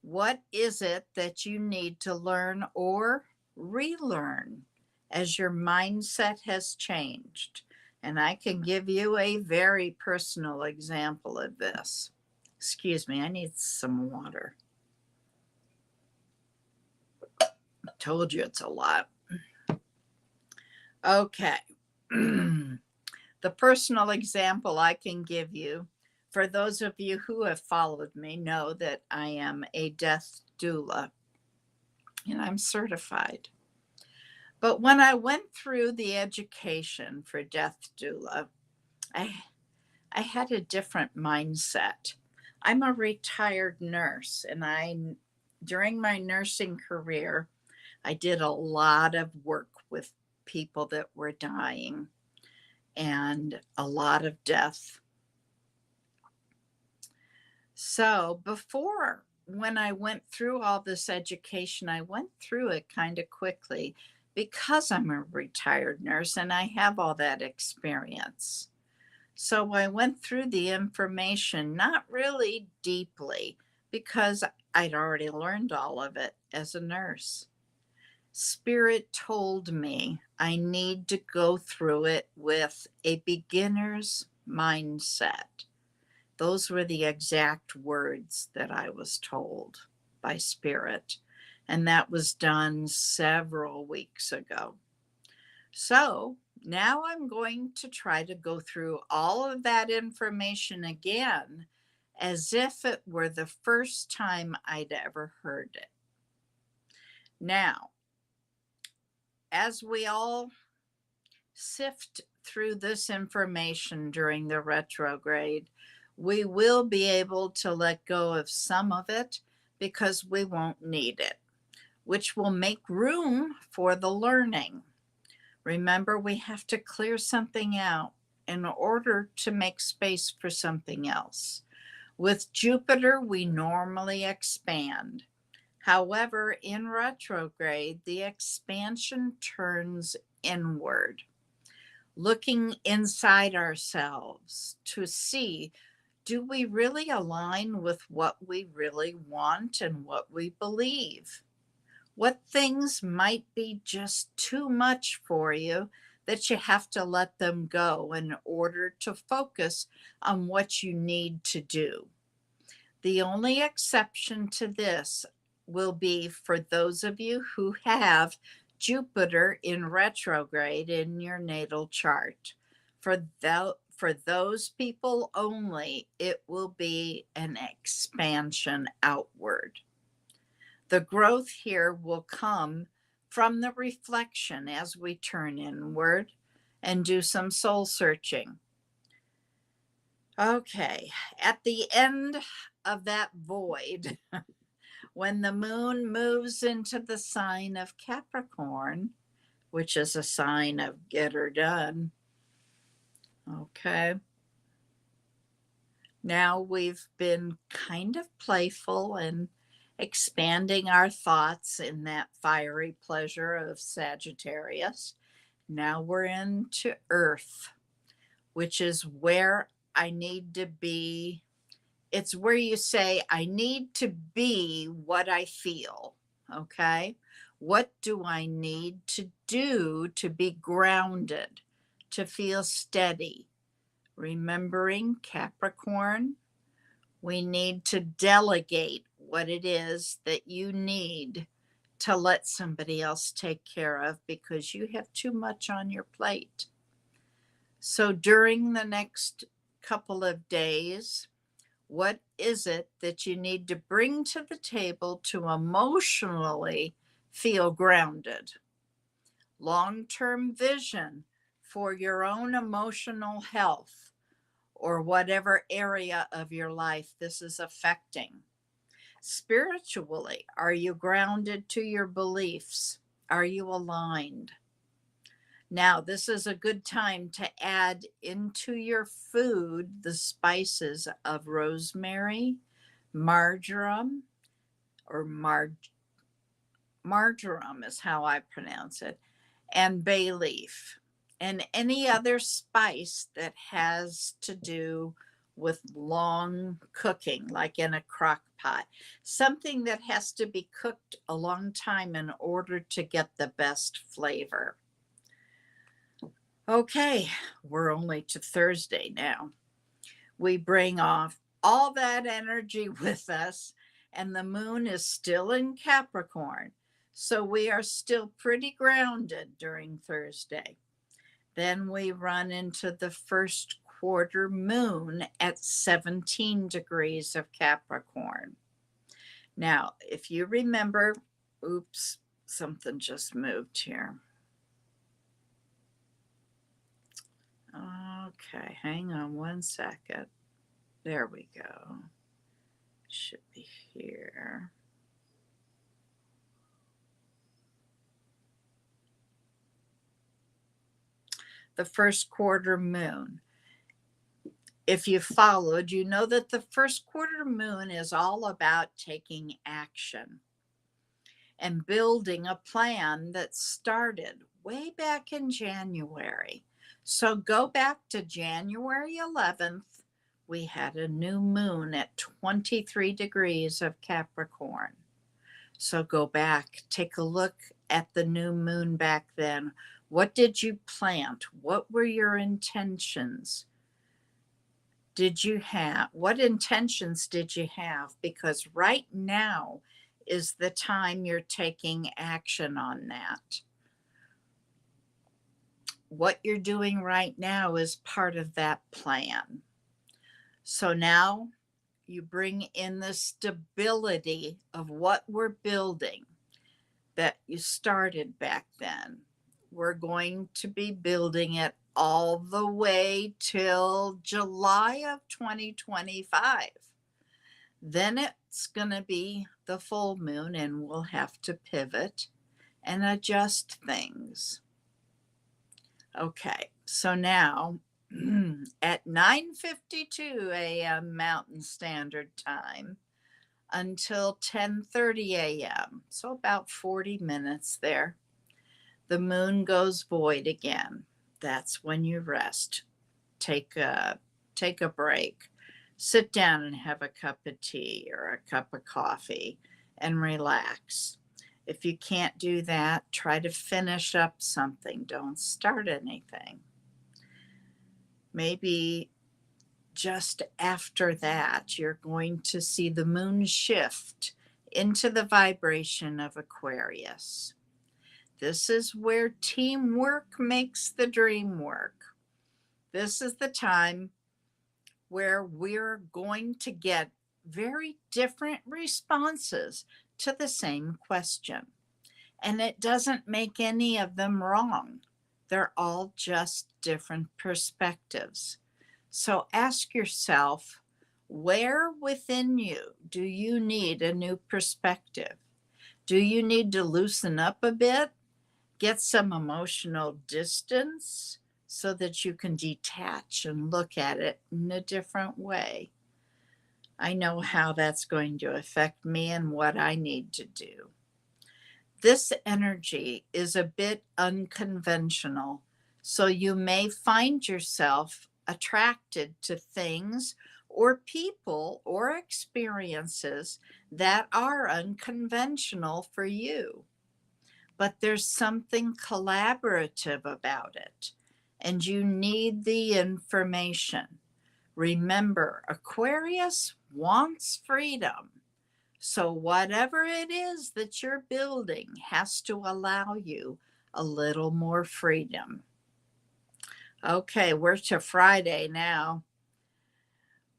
What is it that you need to learn or relearn as your mindset has changed? And I can give you a very personal example of this. Excuse me, I need some water. Told you it's a lot. Okay. The personal example I can give you, for those of you who have followed me, know that I am a death doula and I'm certified. But when I went through the education for death doula, I had a different mindset. I'm a retired nurse, and during my nursing career, I did a lot of work with people that were dying and a lot of death. So when I went through all this education, I went through it kind of quickly because I'm a retired nurse and I have all that experience. So I went through the information not really deeply because I'd already learned all of it as a nurse. Spirit told me I need to go through it with a beginner's mindset. Those were the exact words that I was told by Spirit. And that was done several weeks ago. So now I'm going to try to go through all of that information again as if it were the first time I'd ever heard it. Now, as we all sift through this information during the retrograde, we will be able to let go of some of it because we won't need it, which will make room for the learning. Remember, we have to clear something out in order to make space for something else. With Jupiter, we normally expand. However, in retrograde, the expansion turns inward, looking inside ourselves to see, do we really align with what we really want and what we believe? What things might be just too much for you that you have to let them go in order to focus on what you need to do? The only exception to this will be for those of you who have Jupiter in retrograde in your natal chart. For those people only, it will be an expansion outward. The growth here will come from the reflection as we turn inward and do some soul searching. Okay, at the end of that void, when the moon moves into the sign of Capricorn, which is a sign of get her done. Okay. Now we've been kind of playful and expanding our thoughts in that fiery pleasure of Sagittarius. Now we're into Earth, which is where I need to be It's where you say, I need to be what I feel. Okay. What do I need to do to be grounded, to feel steady? Remembering Capricorn, we need to delegate what it is that you need to let somebody else take care of because you have too much on your plate. So during the next couple of days, what is it that you need to bring to the table to emotionally feel grounded? Long-term vision for your own emotional health or whatever area of your life this is affecting. Spiritually, are you grounded to your beliefs? Are you aligned? Now, this is a good time to add into your food the spices of rosemary, marjoram, or marjoram is how I pronounce it, and bay leaf, and any other spice that has to do with long cooking, like in a crock pot, something that has to be cooked a long time in order to get the best flavor. Okay, we're only to Thursday now. We bring off all that energy with us, and the moon is still in Capricorn. So we are still pretty grounded during Thursday. Then we run into the first quarter moon at 17 degrees of Capricorn. Now, if you remember, oops, something just moved here. Okay, hang on one second. There we go. Should be here. The first quarter moon. If you followed, you know that the first quarter moon is all about taking action and building a plan that started way back in January. So go back to January 11th. We had a new moon at 23 degrees of Capricorn. So go back, take a look at the new moon back then. What did you plant? What were your intentions? Did you have, what intentions did you have? Because right now is the time you're taking action on that. What you're doing right now is part of that plan. So now you bring in the stability of what we're building that you started back then. We're going to be building it all the way till July of 2025. Then it's going to be the full moon, and we'll have to pivot and adjust things. Okay, so now at 9:52 a.m. Mountain Standard Time until 10:30 a.m., so about 40 minutes there, the moon goes void again. That's when you rest. Take a break. Sit down and have a cup of tea or a cup of coffee and relax. If you can't do that, try to finish up something. Don't start anything. Maybe just after that, you're going to see the moon shift into the vibration of Aquarius. This is where teamwork makes the dream work. This is the time where we're going to get very different responses to the same question. And it doesn't make any of them wrong. They're all just different perspectives. So ask yourself, where within you do you need a new perspective? Do you need to loosen up a bit? Get some emotional distance so that you can detach and look at it in a different way. I know how that's going to affect me and what I need to do. This energy is a bit unconventional, so you may find yourself attracted to things or people or experiences that are unconventional for you. But there's something collaborative about it, and you need the information. Remember, Aquarius wants freedom. So, whatever it is that you're building has to allow you a little more freedom. Okay, we're to Friday now.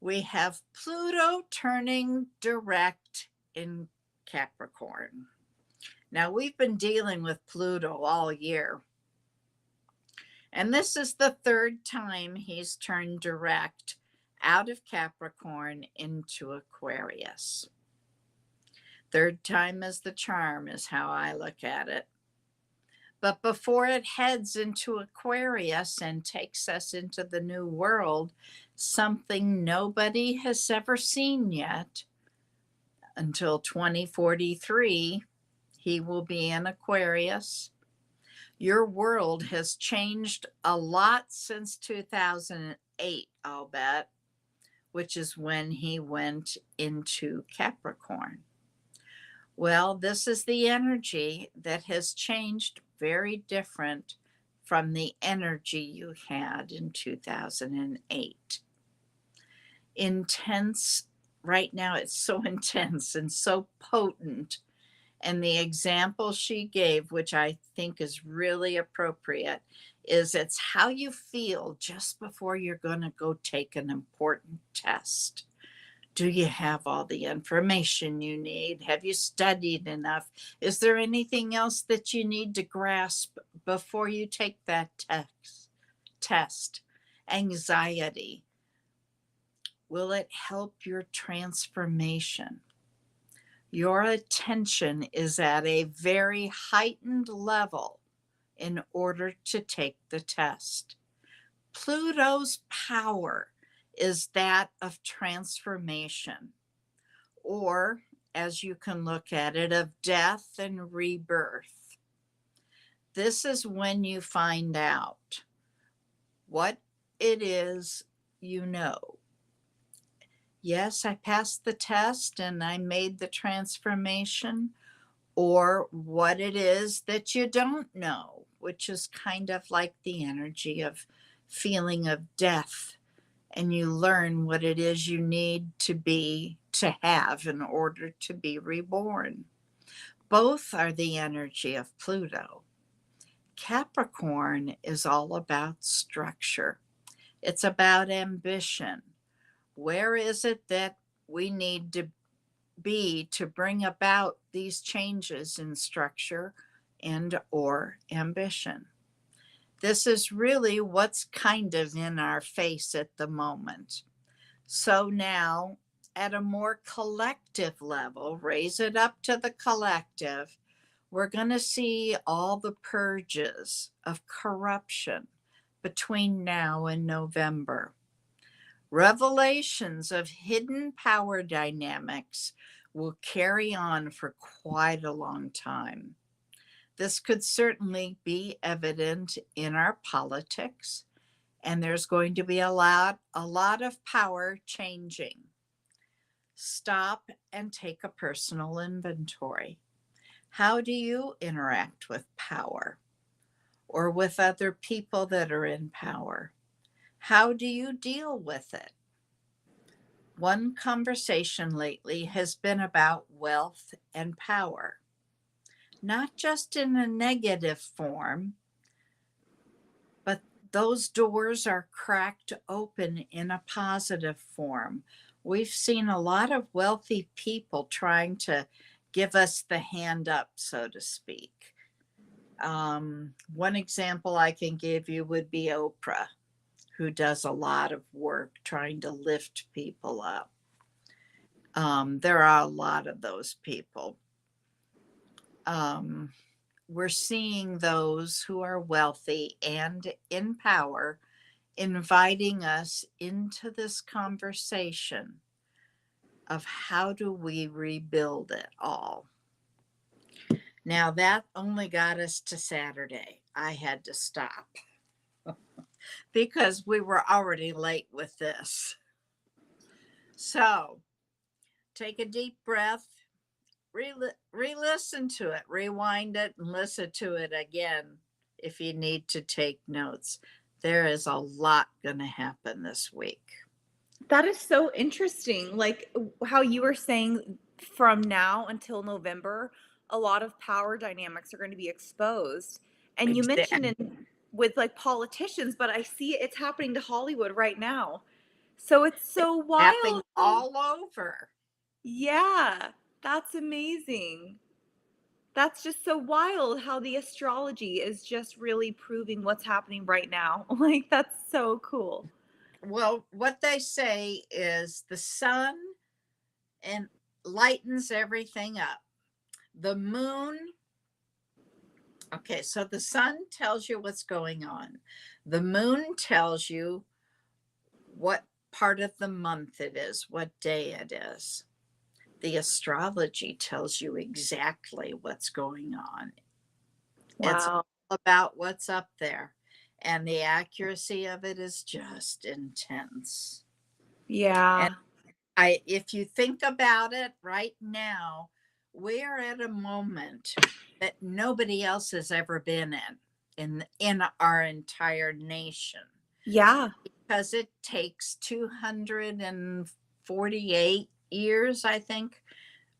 We have Pluto turning direct in Capricorn. Now, we've been dealing with Pluto all year, and this is the third time he's turned direct out of Capricorn into Aquarius. Third time is the charm, is how I look at it. But before it heads into Aquarius and takes us into the new world, something nobody has ever seen yet, until 2043, he will be in Aquarius. Your world has changed a lot since 2008, I'll bet, which is when he went into Capricorn. Well, this is the energy that has changed, very different from the energy you had in 2008. Intense, right now it's so intense and so potent. And the example she gave, which I think is really appropriate, is it's how you feel just before you're going to go take an important test. Do you have all the information you need? Have you studied enough? Is there anything else that you need to grasp before you take that test? Anxiety. Will it help your transformation? Your attention is at a very heightened level in order to take the test. Pluto's power is that of transformation, or as you can look at it, of death and rebirth. This is when you find out what it is you know. Yes, I passed the test and I made the transformation, or what it is that you don't know, which is kind of like the energy of feeling of death, and you learn what it is you need to have in order to be reborn. Both are the energy of Pluto. Capricorn is all about structure. It's about ambition. Where is it that we need to be to bring about these changes in structure and or ambition? This is really what's kind of in our face at the moment. So now, at a more collective level, raise it up to the collective, we're going to see all the purges of corruption between now and November. Revelations of hidden power dynamics will carry on for quite a long time. This could certainly be evident in our politics, and there's going to be a lot of power changing. Stop and take a personal inventory. How do you interact with power or with other people that are in power? How do you deal with it? One conversation lately has been about wealth and power, not just in a negative form, but those doors are cracked open in a positive form. We've seen a lot of wealthy people trying to give us the hand up, so to speak. One example I can give you would be Oprah, who does a lot of work trying to lift people up. There are a lot of those people. We're seeing those who are wealthy and in power inviting us into this conversation of how do we rebuild it all. Now, that only got us to Saturday. I had to stop because we were already late with this. So take a deep breath, re-listen to it, rewind it, and listen to it again if you need to take notes. There is a lot going to happen this week. That is so interesting. Like how you were saying from now until November, a lot of power dynamics are going to be exposed. And you mentioned Exactly. in with like politicians, but I see it's happening to Hollywood right now. So it's so Happening wild. all over. Yeah, that's amazing. That's just so wild how the astrology is just really proving what's happening right now. Like that's so cool. Well, what they say is the sun and lightens everything up. The moon, okay, so the sun tells you what's going on. The moon tells you what part of the month it is, what day it is. The astrology tells you exactly what's going on. It's Wow. all about what's up there. And the accuracy of it is just intense. And Yeah. if you think about it right now, we're at a moment that nobody else has ever been in our entire nation, Yeah. because it takes 248 years, I think,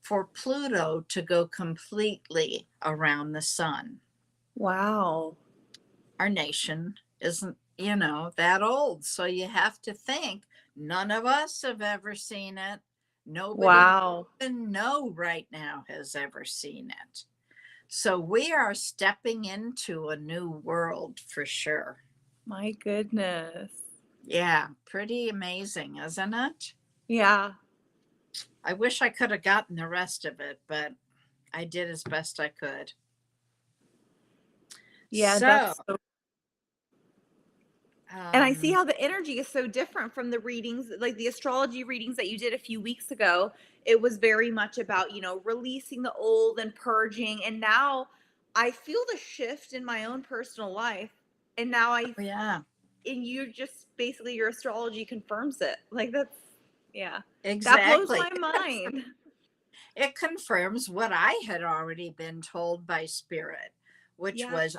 for Pluto to go completely around the sun. Wow. Our nation isn't, that old. So you have to think none of us have ever seen it. Nobody we Wow. even know right now has ever seen it. So we are stepping into a new world for sure. My goodness. Yeah, pretty amazing, isn't it? Yeah. I wish I could have gotten the rest of it, but I did as best I could. Yeah, So, that's so, and I see um, how the energy is so different from the readings, like the astrology readings that you did a few weeks ago. It was very much about, releasing the old and purging. And now I feel the shift in my own personal life. And now yeah, and you just basically your astrology confirms it. Like that's, yeah, that blows exactly. my mind. It confirms what I had already been told by spirit, which Yeah. was,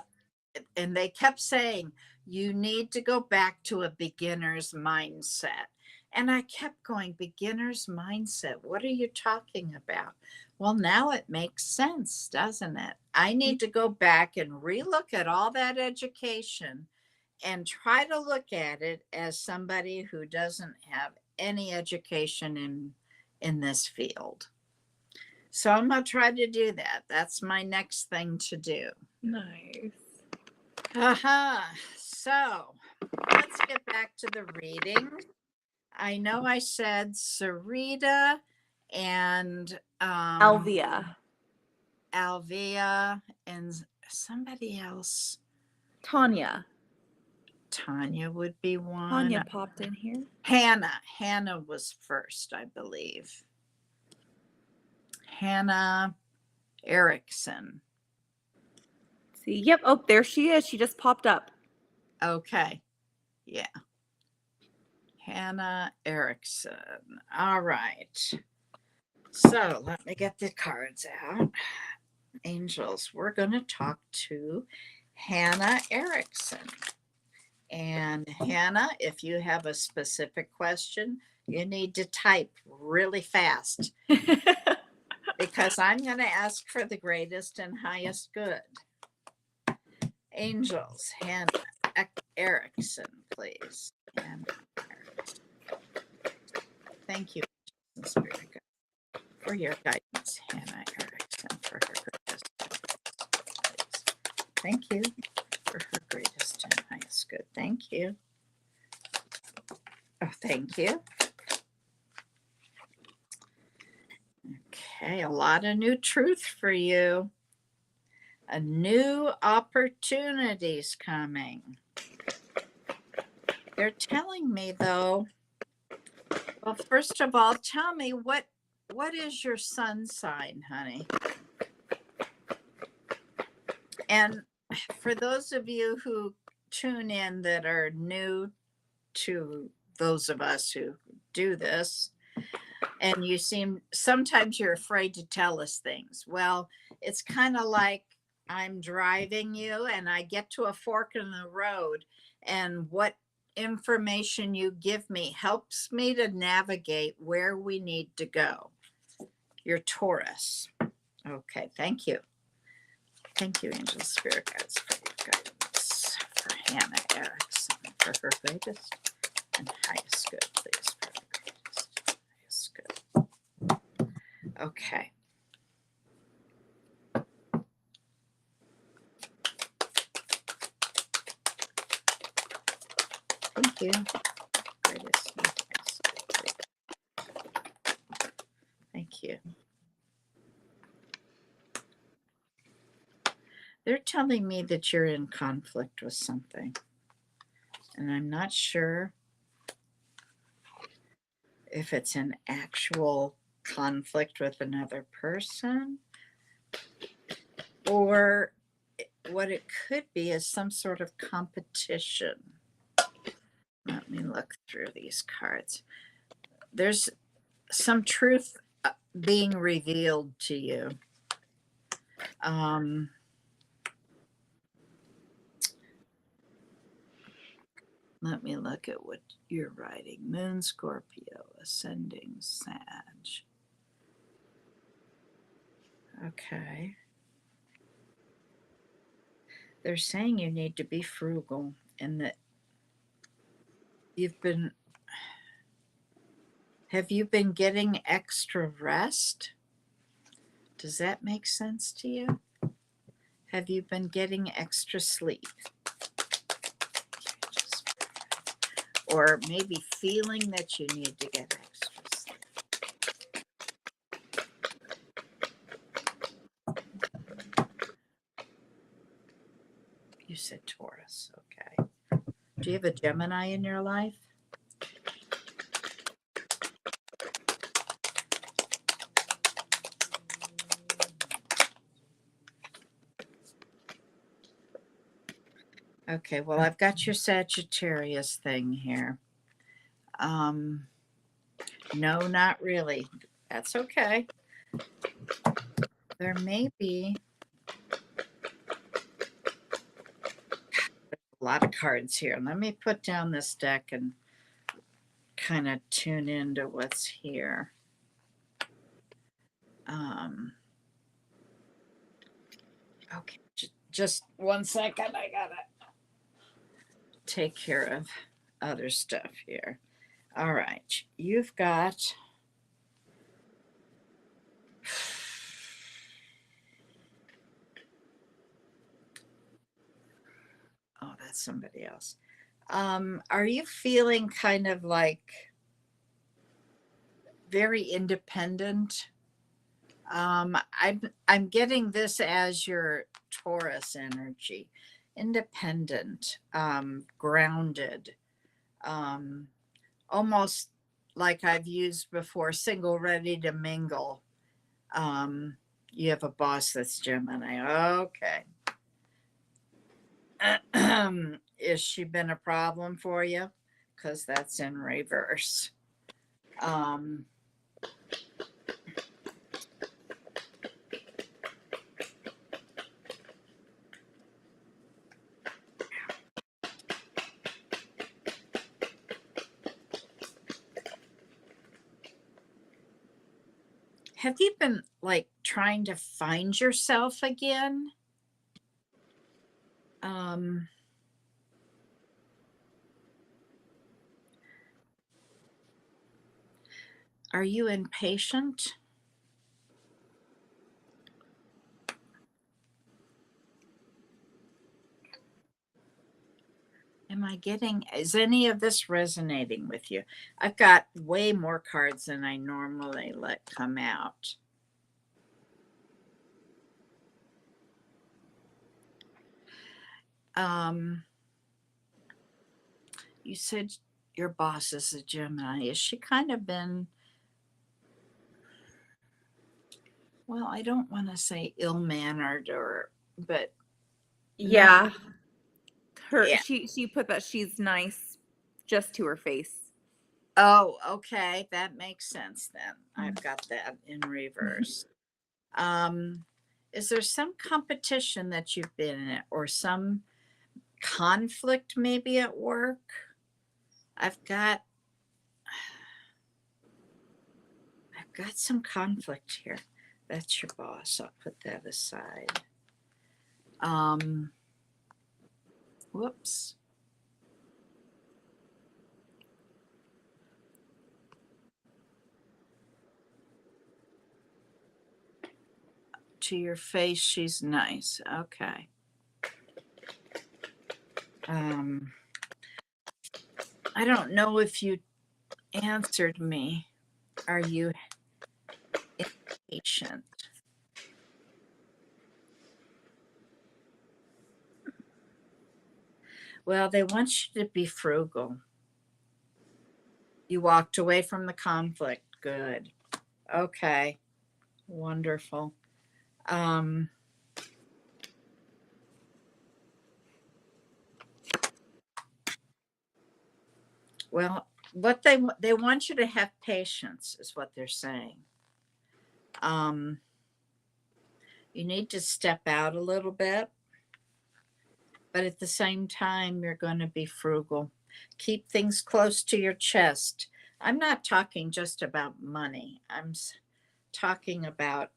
and they kept saying, you need to go back to a beginner's mindset. And I kept going, beginner's mindset. What are you talking about? Well, now it makes sense, doesn't it? I need to go back and relook at all that education and try to look at it as somebody who doesn't have any education in this field. So I'm going to try to do that. That's my next thing to do. Nice. Aha. So let's get back to the reading. I know I said Sarita and Alvia. Alvia and somebody else. Tanya. Tanya would be Tanya one. popped in here. Hannah. Hannah was first, I believe. Hannah Erickson. See, yep. Oh, there she is. She just popped up. Okay. Yeah. Hannah Erickson. All right. So let me get the cards out. Angels, we're going to talk to Hannah Erickson. And Hannah, if you have a specific question, you need to type really fast because I'm going to ask for the greatest and highest good. Angels, Hannah Erickson, please. Hannah Erickson. Thank you, Spirit God, for your guidance, Hannah Erickson, for her greatest and highest good. Thank you for her greatest and highest good. Thank you. Oh, thank you. Okay, a lot of new truth for you. A new opportunities coming. They're telling me though, well, first of all, tell me what is your sun sign, honey? And for those of you who tune in that are new to those of us who do this, And you seem, sometimes you're afraid to tell us things. Well, it's kind of like I'm driving you and I get to a fork in the road, and what information you give me helps me to navigate where we need to go. You're Taurus. Okay, thank you. Thank you, Angel Spirit Guides, for your guidance for Hannah Erickson, for her greatest and highest good, please. For her greatest, highest good. Okay. Thank you. Greatest and highest good, please. Thank you. They're telling me that you're in conflict with something, and I'm not sure if it's an actual conflict with another person, or what it could be is some sort of competition. Let me look through these cards. There's some truth being revealed to you. Let me look at what you're writing. Moon Scorpio, ascending Sag. Okay. They're saying you need to be frugal and that have you been getting extra rest? Does that make sense to you? Have you been getting extra sleep? Or maybe feeling that you need to get extra sleep? You said Taurus, okay. Do you have a Gemini in your life? Okay, well, I've got your Sagittarius thing here. No, not really. That's okay. There may be a lot of cards here. Let me put down this deck and kind of tune into what's here. Okay, just 1 second. I gotta take care of other stuff here. All right, you've got oh, that's somebody else. Are you feeling kind of like very independent? I'm getting this as your Taurus energy, independent, grounded, almost like I've used before, single, ready to mingle. You have a boss that's Gemini. Okay. Is she been a problem for you? Because that's in reverse. Have you been like trying to find yourself again? Are you impatient? Am I getting, is any of this resonating with you? I've got way more cards than I normally let come out. You said your boss is a Gemini. Has she kind of been, well, I don't want to say ill-mannered but Yeah. Yeah. She put that she's nice just to her face. Oh, okay. That makes sense then. I've got that in reverse. Um, is there some competition that you've been in or some conflict maybe at work? I've got I've got some conflict here. That's your boss. I'll put that aside. Um, whoops. To your face, she's nice. Okay. Um, I don't know if you answered me. Are you impatient? Well, they want you to be frugal. You walked away from the conflict. Good. Okay. Wonderful. Um, well, what they want you to have patience is what they're saying. Um, you need to step out a little bit, but at the same time, you're going to be frugal. Keep things close to your chest. I'm not talking just about money. Talking about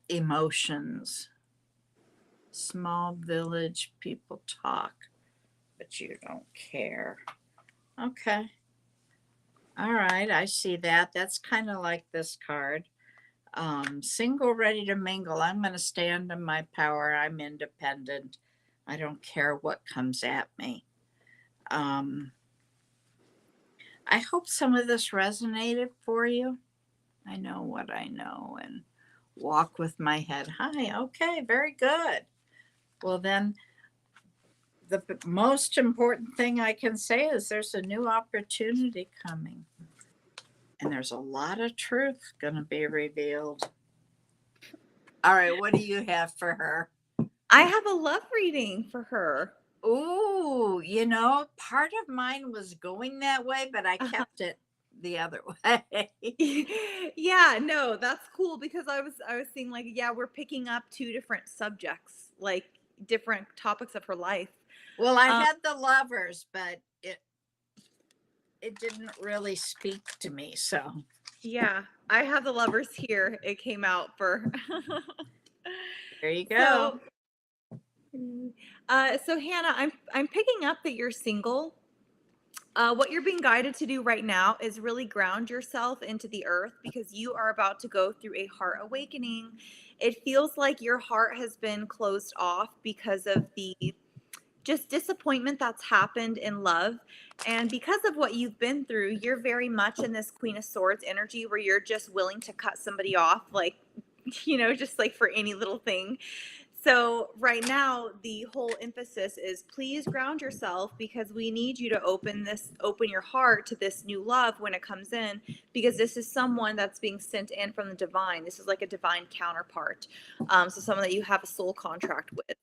emotions. Small village people talk, but you don't care. Okay. All right. I see that. That's kind of like this card. Single, ready to mingle. I'm going to stand in my power. I'm independent. I don't care what comes at me. Um, I hope some of this resonated for you. I know what I know and walk with my head high. Okay, very good. Well, then, the most important thing I can say is there's a new opportunity coming, and there's a lot of truth going to be revealed. All right, what do you have for her? I have a love reading for her. Ooh, part of mine was going that way, but I kept it the other way. Yeah, no, that's cool because I was seeing like, yeah, we're picking up two different subjects, like different topics of her life. Well, I Um, had the lovers, but it didn't really speak to me. So yeah, I have the lovers here. It came out for there you go. so so Hannah, I'm picking up that you're single. What you're being guided to do right now is really ground yourself into the earth because you are about to go through a heart awakening. It feels like your heart has been closed off because of the just disappointment that's happened in love. And because of what you've been through, you're very much in this Queen of Swords energy where you're just willing to cut somebody off, like, just like for any little thing. So right now, the whole emphasis is please ground yourself because we need you to open your heart to this new love when it comes in, because this is someone that's being sent in from the divine. This is like a divine counterpart. So someone that you have a soul contract with.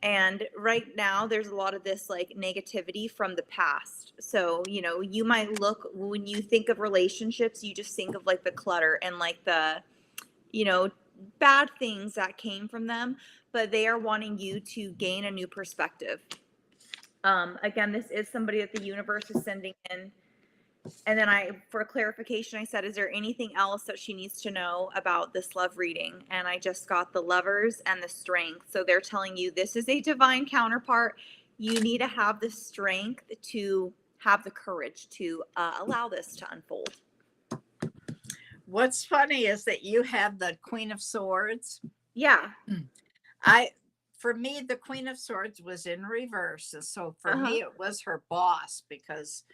And right now, there's a lot of this like negativity from the past. So, you might look, when you think of relationships, you just think of like the clutter and like the, you know, bad things that came from them, but they are wanting you to gain a new perspective. Again, this is somebody that the universe is sending in. And then for clarification, I said, is there anything else that she needs to know about this love reading? And I just got the lovers and the strength. So they're telling you this is a divine counterpart. You need to have the strength to have the courage to allow this to unfold. What's funny is that you have the Queen of Swords. Yeah. For me, the Queen of Swords was in reverse. And so for Uh-huh. me, it was her boss because,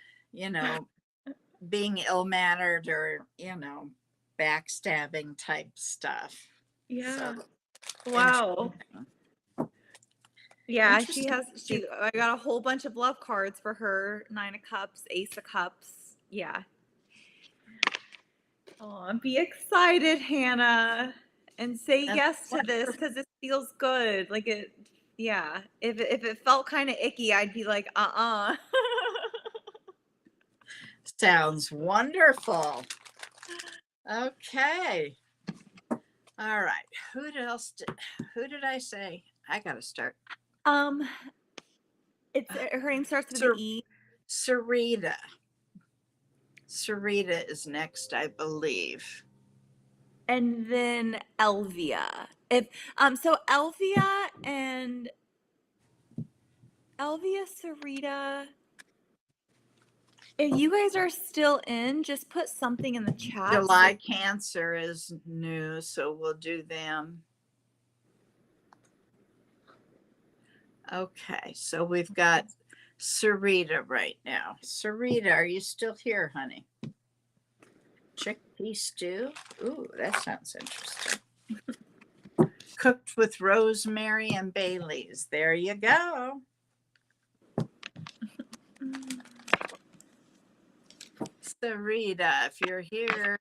being ill mannered or, backstabbing type stuff. Yeah. So Wow. interesting. Yeah, Interesting. I got a whole bunch of love cards for her. 9 of Cups, Ace of Cups. Yeah. Oh, be excited, Hannah, and say That's yes to this wonderful. because it feels good. Like it, yeah. If it felt kind of icky, I'd be like, Sounds wonderful. Okay. All right. Who did I say? I gotta start. Um, it's her name starts with an E. Sarita. Sarita is next, I believe. And then Elvia. So Elvia, Sarita. If you guys are still in, just put something in the chat. July Cancer is new, so we'll do them. Okay, so we've got Sarita right now. Sarita, are you still here, honey? Chickpea stew? Ooh, that sounds interesting. Cooked with rosemary and bay leaves. There you go. Sarita, if you're here,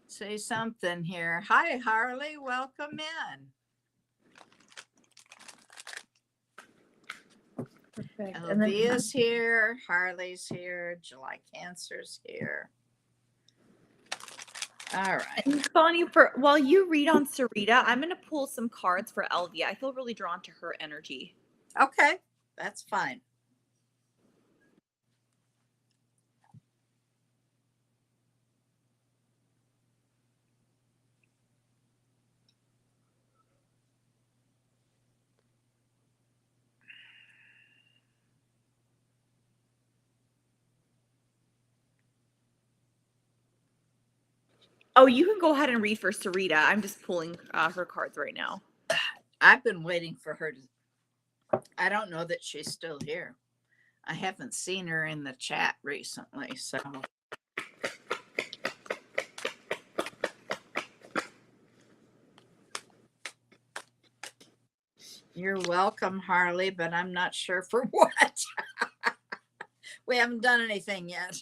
say something here. Hi, Harley. Welcome in. Perfect. Elvia's here. Harley's here. July Cancer's here. All right. And Bonnie, while you read on Sarita, I'm going to pull some cards for Elvia. I feel really drawn to her energy. Okay, that's fine. Oh, you can go ahead and read for Sarita. I'm just pulling her cards right now. I've been waiting for her to. I don't know that she's still here. I haven't seen her in the chat recently, so. You're welcome, Harley, but I'm not sure for what. We haven't done anything yet.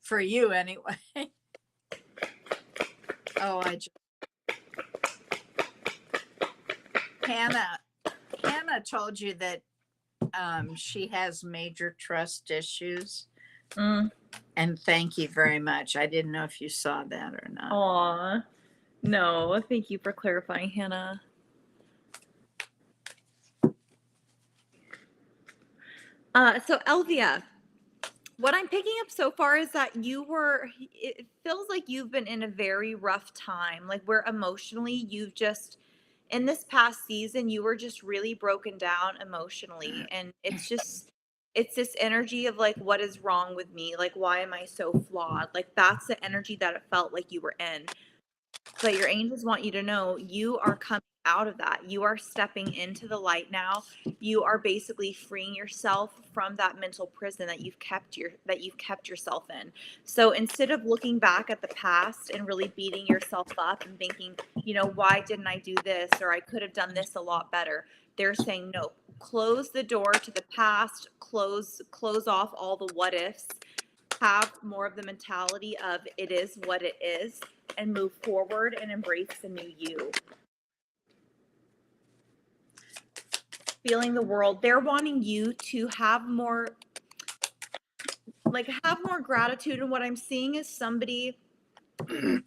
For you, anyway. Oh, Hannah told you that she has major trust issues. And thank you very much. I didn't know if you saw that or not. Aw, no, thank you for clarifying, Hannah. So Elvia, what I'm picking up so far is that it feels like you've been in a very rough time, like where emotionally you've just, in this past season, you were just really broken down emotionally. And it's this energy of like, what is wrong with me? Like, why am I so flawed? Like, that's the energy that it felt like you were in. But your angels want you to know you are coming out of that. You are stepping into the light now. You are basically freeing yourself from that mental prison that you've kept yourself in. So instead of looking back at the past and really beating yourself up and thinking, why didn't I do this, or I could have done this a lot better, they're saying no. Close the door to the past. Close off all the what ifs. Have more of the mentality of it is what it is, and move forward and embrace the new you. Feeling the world. They're wanting you to have more gratitude. And what I'm seeing is somebody who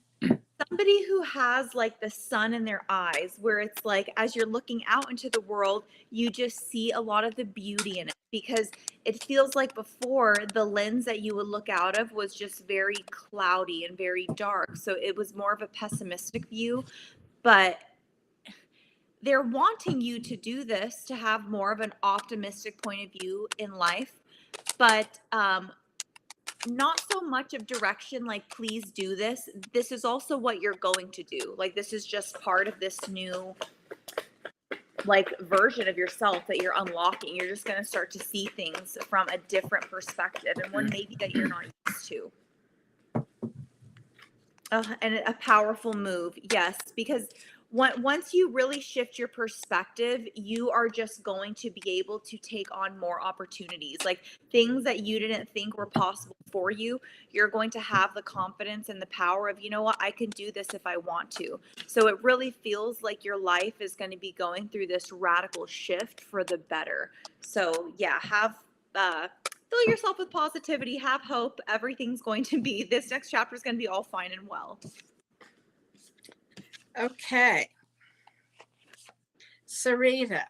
has like the sun in their eyes, where it's like, as you're looking out into the world, you just see a lot of the beauty in it, because it feels like before the lens that you would look out of was just very cloudy and very dark. So it was more of a pessimistic view, but they're wanting you to do this, to have more of an optimistic point of view in life, but not so much of direction like, please do this. This is also what you're going to do. Like, this is just part of this new like version of yourself that you're unlocking. You're just going to start to see things from a different perspective, and one maybe that you're not used to. And a powerful move. Yes, because once you really shift your perspective, you are just going to be able to take on more opportunities, like things that you didn't think were possible for you. You're going to have the confidence and the power of, what, I can do this if I want to. So it really feels like your life is going to be going through this radical shift for the better. So yeah, have fill yourself with positivity, have hope. Everything's going to be, this next chapter is going to be all fine and well. Okay. Sarita.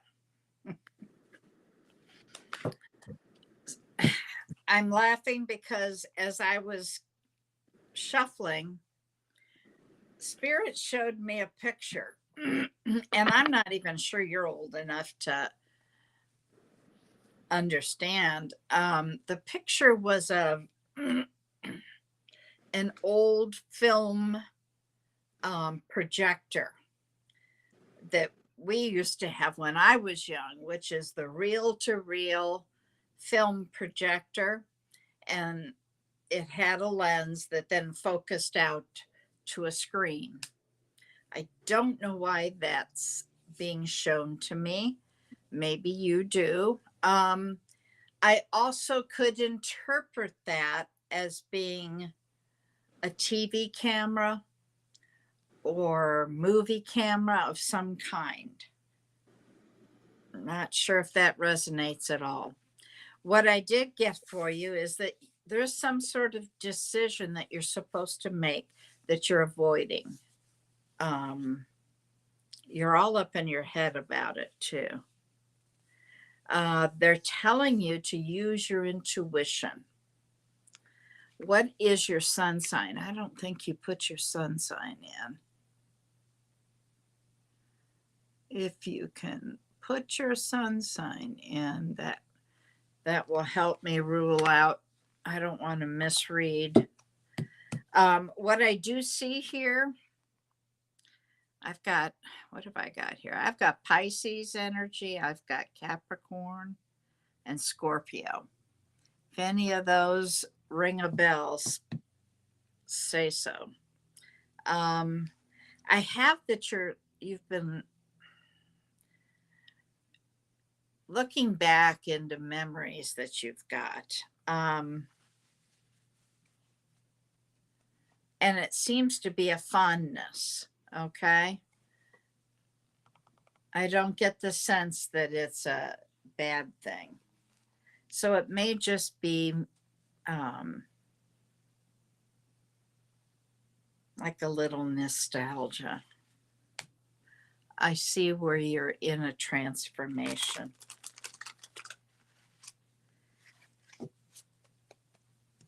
I'm laughing because as I was shuffling, Spirit showed me a picture. And I'm not even sure you're old enough to understand. The picture was of an old film projector that we used to have when I was young, which is the reel to reel film projector. And it had a lens that then focused out to a screen. I don't know why that's being shown to me. Maybe you do. I also could interpret that as being a TV camera or movie camera of some kind. I'm not sure if that resonates at all. What I did get for you is that there's some sort of decision that you're supposed to make that you're avoiding. You're all up in your head about it too. They're telling you to use your intuition. What is your sun sign? I don't think you put your sun sign in. If you can put your sun sign in, that will help me rule out. I don't want to misread. What I do see here, I've got, what have I got here? I've got Pisces energy, I've got Capricorn and Scorpio. If any of those ring a bell, say so. I have that you've been looking back into memories that you've got. And it seems to be a fondness, okay? I don't get the sense that it's a bad thing. So it may just be like a little nostalgia. I see where you're in a transformation.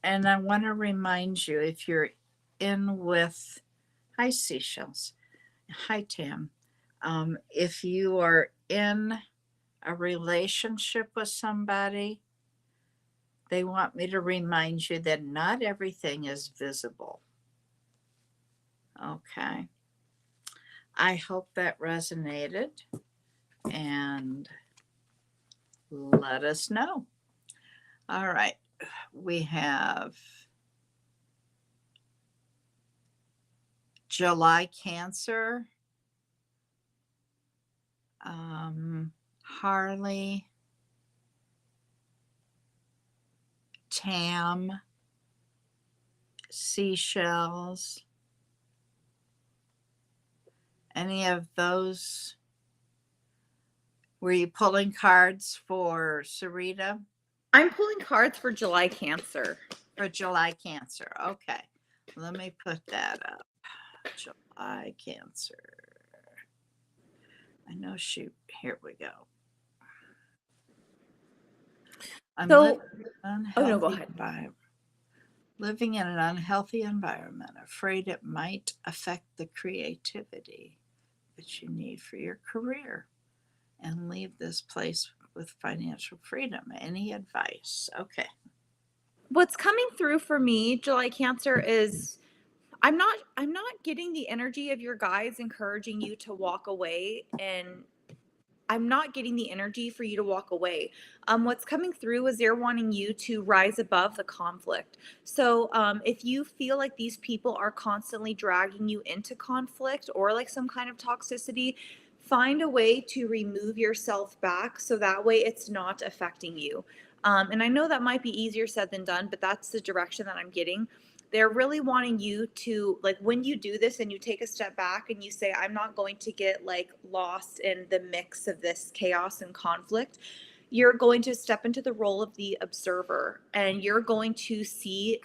And I want to remind you, if you're in with, hi Seashells, hi Tam, if you are in a relationship with somebody, they want me to remind you that not everything is visible. Okay. I hope that resonated, and let us know. All right. We have July Cancer, Harley, Tam, Seashells. Any of those? Were you pulling cards for Sarita? I'm pulling cards for July Cancer. For July Cancer. Okay. Let me put that up. July Cancer. I know she, here we go. I'm So, go ahead. Living in an unhealthy environment, afraid it might affect the creativity that you need for your career, and leave this place with financial freedom. Any advice? Okay. What's coming through for me, July Cancer, is I'm not getting the energy of your guides encouraging you to walk away, and I'm not getting the energy for you to walk away. What's coming through is they're wanting you to rise above the conflict. So if you feel like these people are constantly dragging you into conflict or like some kind of toxicity, find a way to remove yourself back so that way it's not affecting you. And I know that might be easier said than done, but that's the direction that I'm getting. They're really wanting you to, like, when you do this and you take a step back and you say, I'm not going to get like lost in the mix of this chaos and conflict, you're going to step into the role of the observer, and you're going to see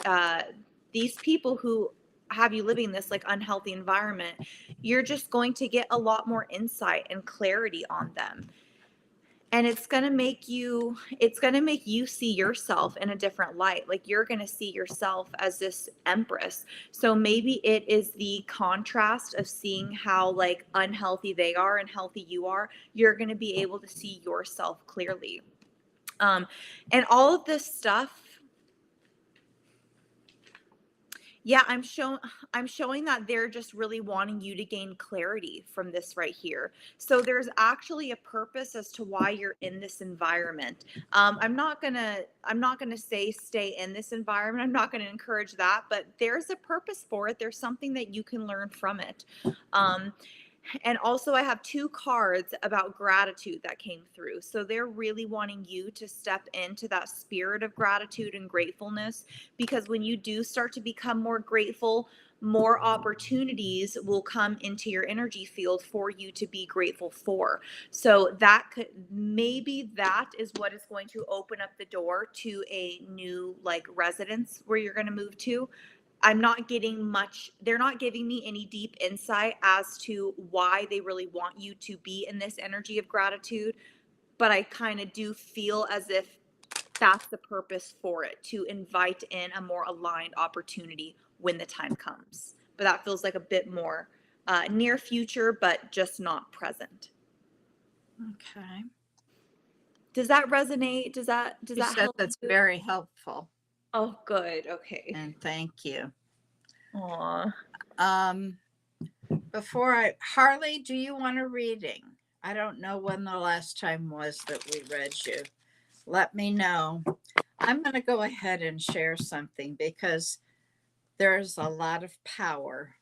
these people who have you living in this like unhealthy environment. You're just going to get a lot more insight and clarity on them, and it's going to make you see yourself in a different light. Like, you're going to see yourself as this empress. So maybe it is the contrast of seeing how like unhealthy they are and healthy you are. You're going to be able to see yourself clearly. And all of this stuff, yeah, I'm showing that they're just really wanting you to gain clarity from this right here. So there's actually a purpose as to why you're in this environment. I'm not gonna say stay in this environment. I'm not gonna encourage that, but there's a purpose for it. There's something that you can learn from it. And also, I have 2 cards about gratitude that came through. So they're really wanting you to step into that spirit of gratitude and gratefulness, because when you do start to become more grateful, more opportunities will come into your energy field for you to be grateful for. So that is what is going to open up the door to a new like residence where you're going to move to. I'm not getting much, they're not giving me any deep insight as to why they really want you to be in this energy of gratitude, but I kind of do feel as if that's the purpose for it, to invite in a more aligned opportunity when the time comes. But that feels like a bit more near future, but just not present. Okay. Does that resonate? Does that You said help that's you? very helpful, Oh, good. Okay. and thank you. Aw. Harley, do you want a reading? I don't know when the last time was that we read you. Let me know. I'm going to go ahead and share something because there's a lot of power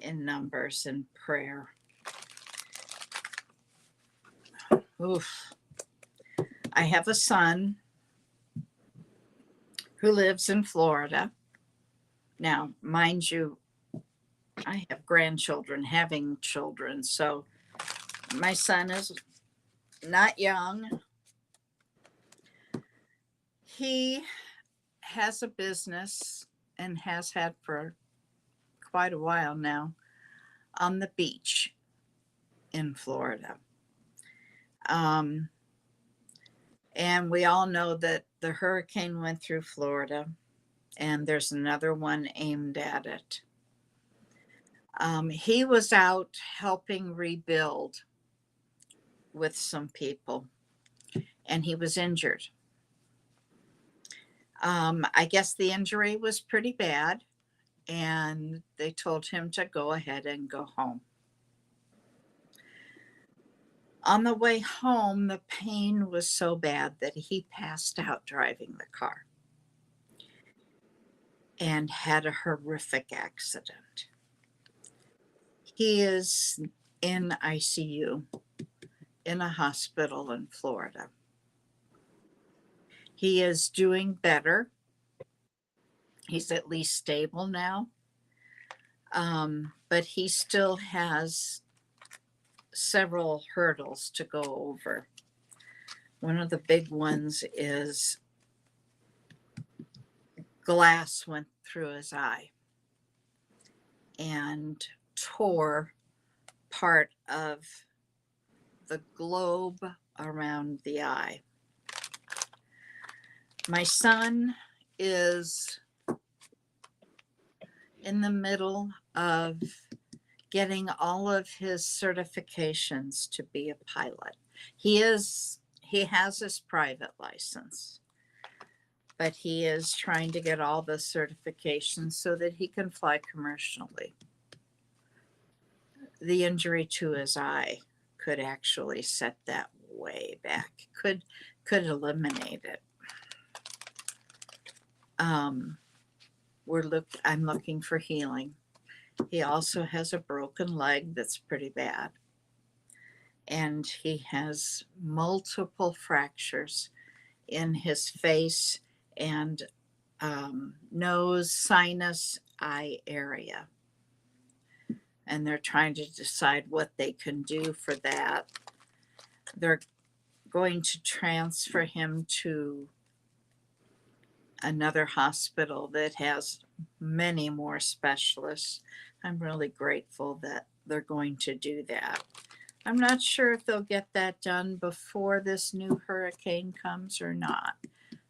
in numbers and prayer. Oof. I have a son who lives in Florida. Now, mind you, I have grandchildren having children, so my son is not young. He has a business and has had for quite a while now on the beach in Florida. And we all know that the hurricane went through Florida, and there's another one aimed at it. He was out helping rebuild with some people, and he was injured. I guess the injury was pretty bad, and they told him to go ahead and go home. On the way home, the pain was so bad that he passed out driving the car and had a horrific accident. He is in ICU in a hospital in Florida. He is doing better. He's at least stable now. But he still has several hurdles to go over. One of the big ones is glass went through his eye and tore part of the globe around the eye. My son is in the middle of getting all of his certifications to be a pilot. He has his private license, but he is trying to get all the certifications so that he can fly commercially. The injury to his eye could actually set that way back, could eliminate it. I'm looking for healing. He also has a broken leg that's pretty bad. And he has multiple fractures in his face and nose, sinus, eye area. And they're trying to decide what they can do for that. They're going to transfer him to another hospital that has many more specialists. I'm really grateful that they're going to do that. I'm not sure if they'll get that done before this new hurricane comes or not,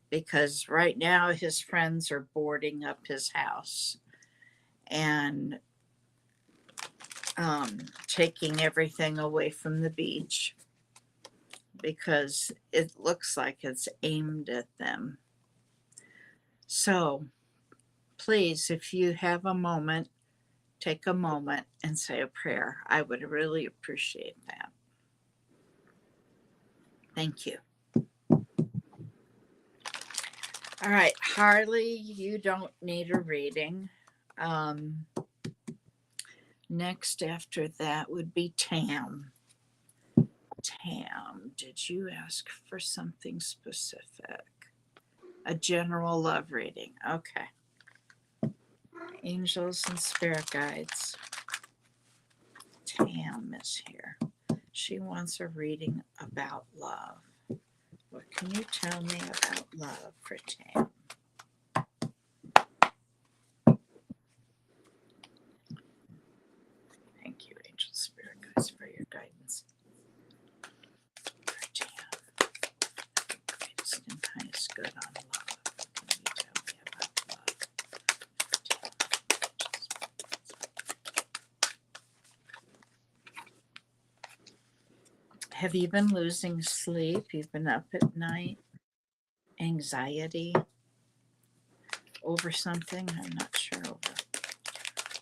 because right now his friends are boarding up his house and taking everything away from the beach because it looks like it's aimed at them. So please, if you have a moment, take a moment and say a prayer. I would really appreciate that. Thank you. All right, Harley, you don't need a reading. Next after that would be Tam. Tam, did you ask for something specific? A general love reading. Okay. Angels and spirit guides. Tam is here. She wants a reading about love. What can you tell me about love for Tam? Thank you, angel spirit guides, for your guidance. For Tam, greatest and highest good on love. What can you tell me about love? Have you been losing sleep? You've been up at night? Anxiety over something? I'm not sure over.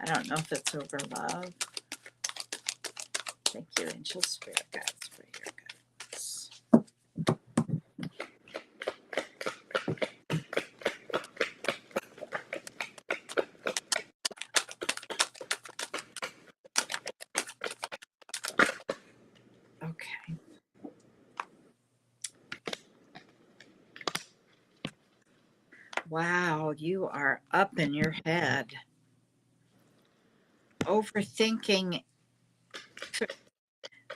I don't know if it's over love. Thank you, angel spirit guides, for your guidance. Okay. Wow, you are up in your head. Overthinking,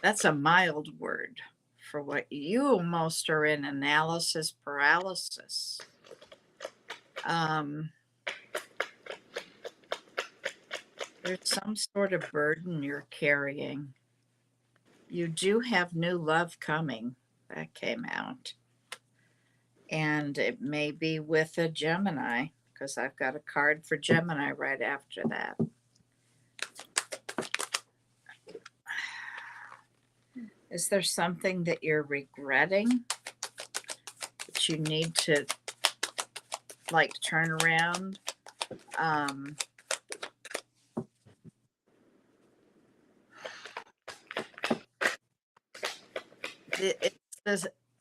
that's a mild word for what you almost are in analysis paralysis. There's some sort of burden you're carrying. You do have new love coming. That came out. And it may be with a Gemini, because I've got a card for Gemini right after that. Is there something that you're regretting that you need to like turn around?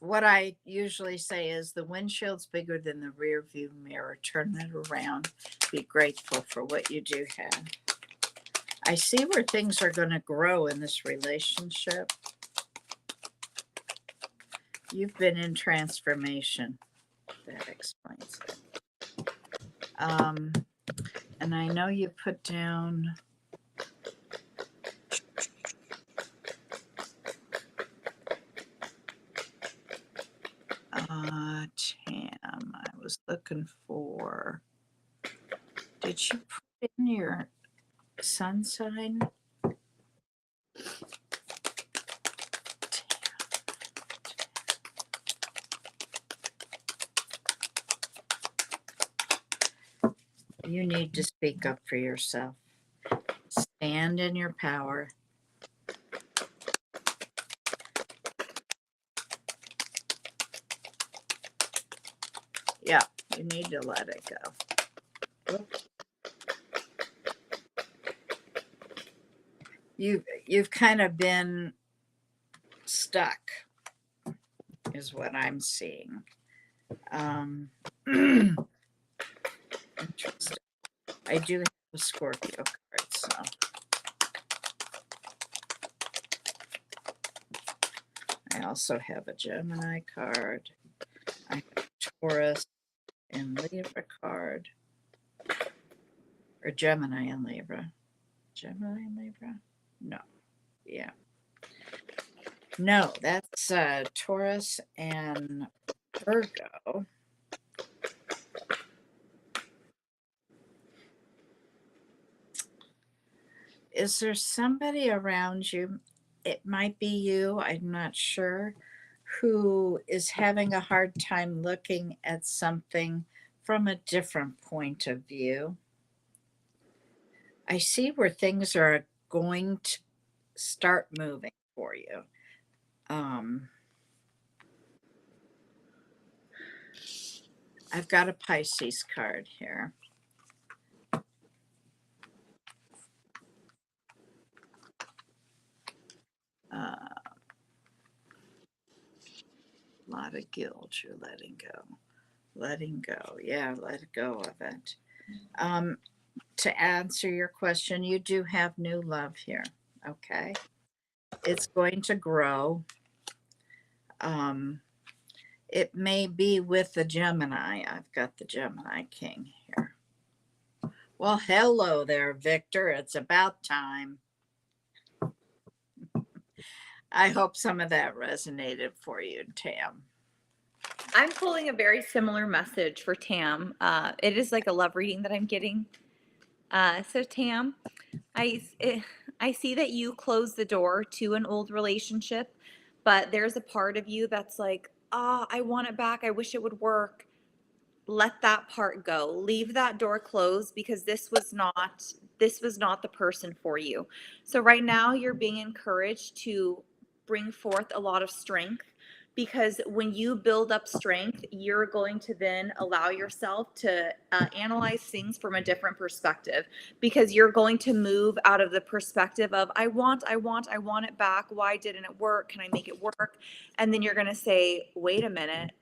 What I usually say is the windshield's bigger than the rear view mirror. Turn it around. Be grateful for what you do have. I see where things are going to grow in this relationship. You've been in transformation. That explains it. And I know you put down Tam. I was looking for. Did you put in your sun sign? You need to speak up for yourself. Stand in your power. Yeah, you need to let it go. Oops. You've kind of been stuck, is what I'm seeing. Interesting. I do have a Scorpio card, so. I also have a Gemini card. I have a Taurus and Libra card. Or Gemini and Libra. Gemini and Libra? No. Yeah. No, that's Taurus and Virgo. Is there somebody around you? It might be you, I'm not sure, who is having a hard time looking at something from a different point of view. I see where things are going to start moving for you. Um, I've got a Pisces card here. A lot of guilt you're letting go. Letting go. Yeah, let go of it. Um, to answer your question, you do have new love here. Okay. It's going to grow. Um, it may be with the Gemini. I've got the Gemini King here. Well, hello there, Victor. It's about time. I hope some of that resonated for you, Tam. I'm pulling a very similar message for Tam. It is like a love reading that I'm getting. So Tam, I eh, I see that you closed the door to an old relationship, but there's a part of you that's like, ah, I want it back. I wish it would work. Let that part go. Leave that door closed because this was not the person for you. So right now you're being encouraged to bring forth a lot of strength, because when you build up strength, you're going to then allow yourself to analyze things from a different perspective, because you're going to move out of the perspective of I want it back. Why didn't it work? Can I make it work? And then you're going to say, wait a minute,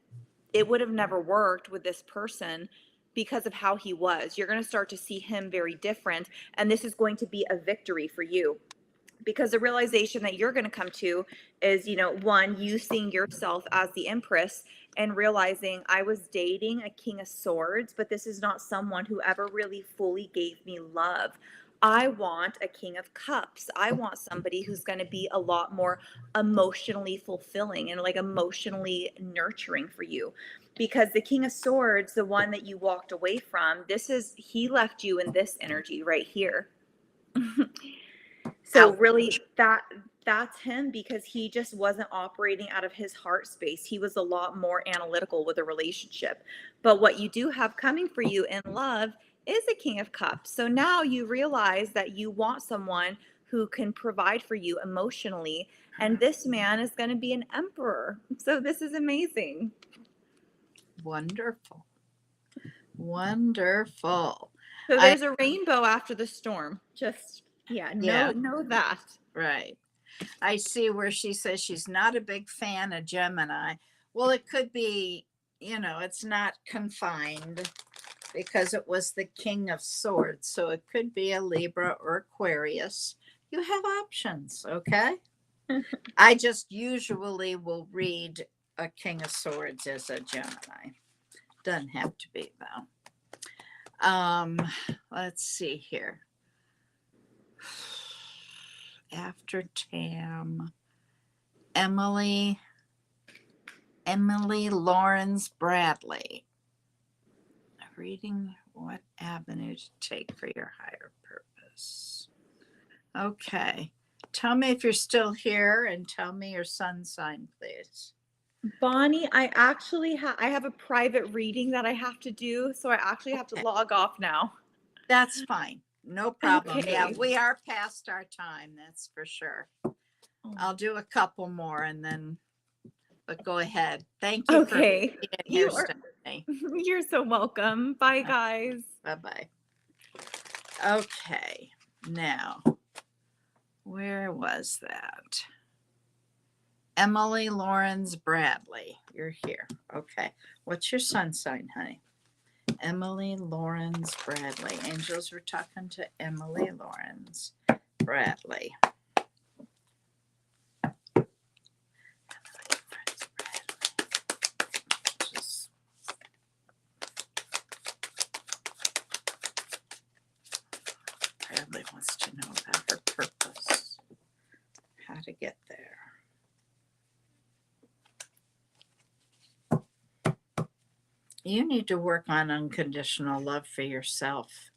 it would have never worked with this person because of how he was. You're going to start to see him very different. And this is going to be a victory for you, because the realization that you're going to come to is, one, you seeing yourself as the Empress and realizing I was dating a King of Swords, but this is not someone who ever really fully gave me love. I want a King of Cups. I want somebody who's going to be a lot more emotionally fulfilling and like emotionally nurturing for you. Because the King of Swords, the one that you walked away from, he left you in this energy right here. So Ouch. really that's him, because he just wasn't operating out of his heart space. He was a lot more analytical with a relationship. But what you do have coming for you in love is a King of Cups. So now you realize that you want someone who can provide for you emotionally, and this man is going to be an emperor. So this is amazing. Wonderful. Wonderful. So I there's a rainbow after the storm. Just yeah, know that. right. I see where she says she's not a big fan of Gemini. Well, it could be, it's not confined because it was the King of Swords. So it could be a Libra or Aquarius. You have options, okay? I just usually will read a King of Swords as a Gemini. Doesn't have to be though. Let's see here. After Tam, Emily Lawrence Bradley. Reading what avenue to take for your higher purpose. Okay. Tell me if you're still here and tell me your sun sign, please. Bonnie, I have a private reading that I have to do, so I actually have to log off now. That's fine. No problem. Yeah, Okay. we are past our time, that's for sure. I'll do a couple more and then, but go ahead. Thank you for Okay. being here, You are Stephanie. you're so welcome. Bye guys. Bye-bye. Okay. Now, where was that? Emily Lawrence Bradley. You're here. Okay. What's your sun sign, honey? Emily Lawrence Bradley. Angels were talking to Emily Lawrence Bradley. Bradley wants to know about her purpose, how to get there. You need to work on unconditional love for yourself.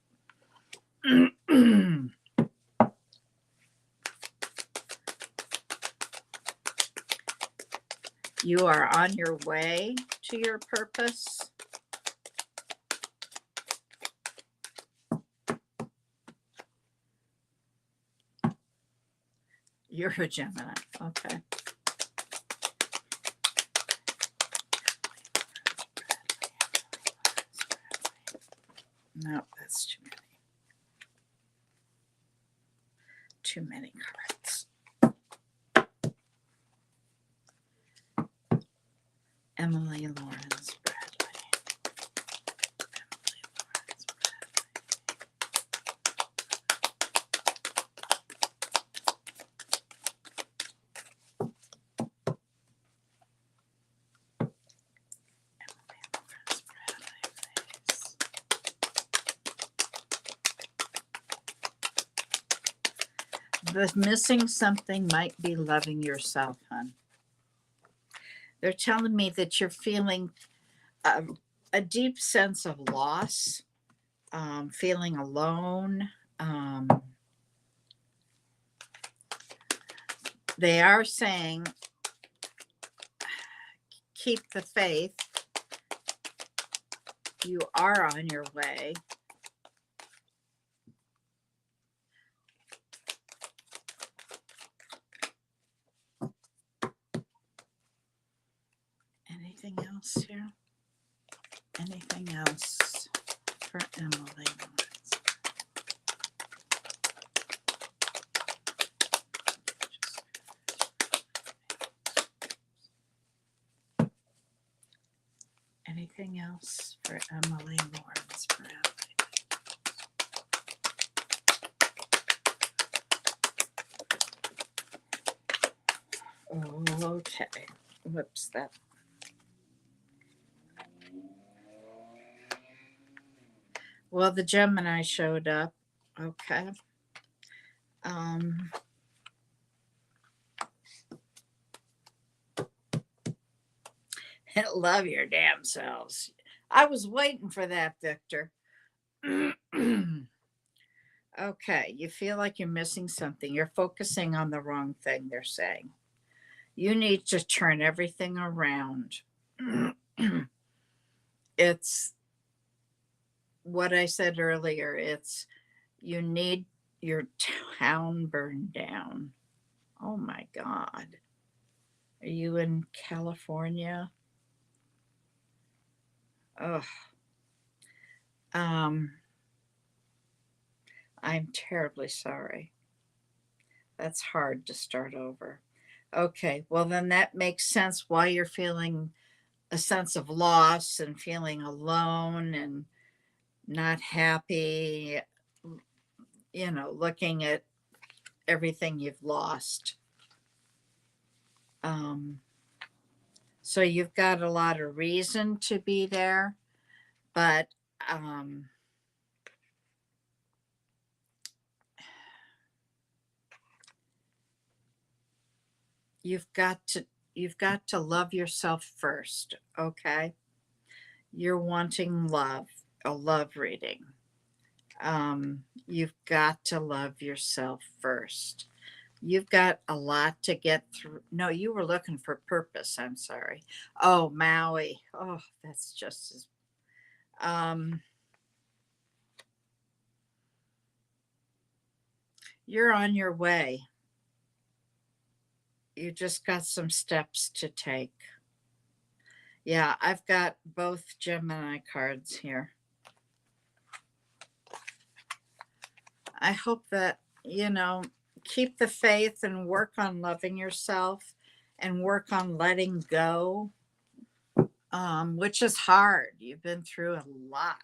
You are on your way to your purpose. You're a Gemini. Okay. No, that's too many. Too many cards. Emily Lawrence Bradley. Emily Lawrence Bradley. The missing something might be loving yourself, hon. They're telling me that you're feeling a deep sense of loss, feeling alone. They are saying, keep the faith. You are on your way. Anything else here? Anything else for Emily? Anything else for Emily Lawrence Bradley? Okay. Whoops, that. Well, the Gemini showed up. Okay. Love your damn selves. I was waiting for that, Victor. Okay, you feel like you're missing something. You're focusing on the wrong thing, they're saying. You need to turn everything around. It's what I said earlier. It's you need your town burned down. Oh my God. Are you in California? Ugh. I'm terribly sorry. That's hard to start over. Okay, well, then that makes sense why you're feeling a sense of loss and feeling alone and not happy, looking at everything you've lost. So you've got a lot of reason to be there, but you've got to love yourself first, okay? You're wanting love, a love reading. You've got to love yourself first. You've got a lot to get through. No, you were looking for purpose. I'm sorry. Oh, Maui. Oh, that's just as you're on your way. You just got some steps to take. Yeah, I've got both Gemini cards here. I hope that, keep the faith and work on loving yourself and work on letting go, which is hard. You've been through a lot.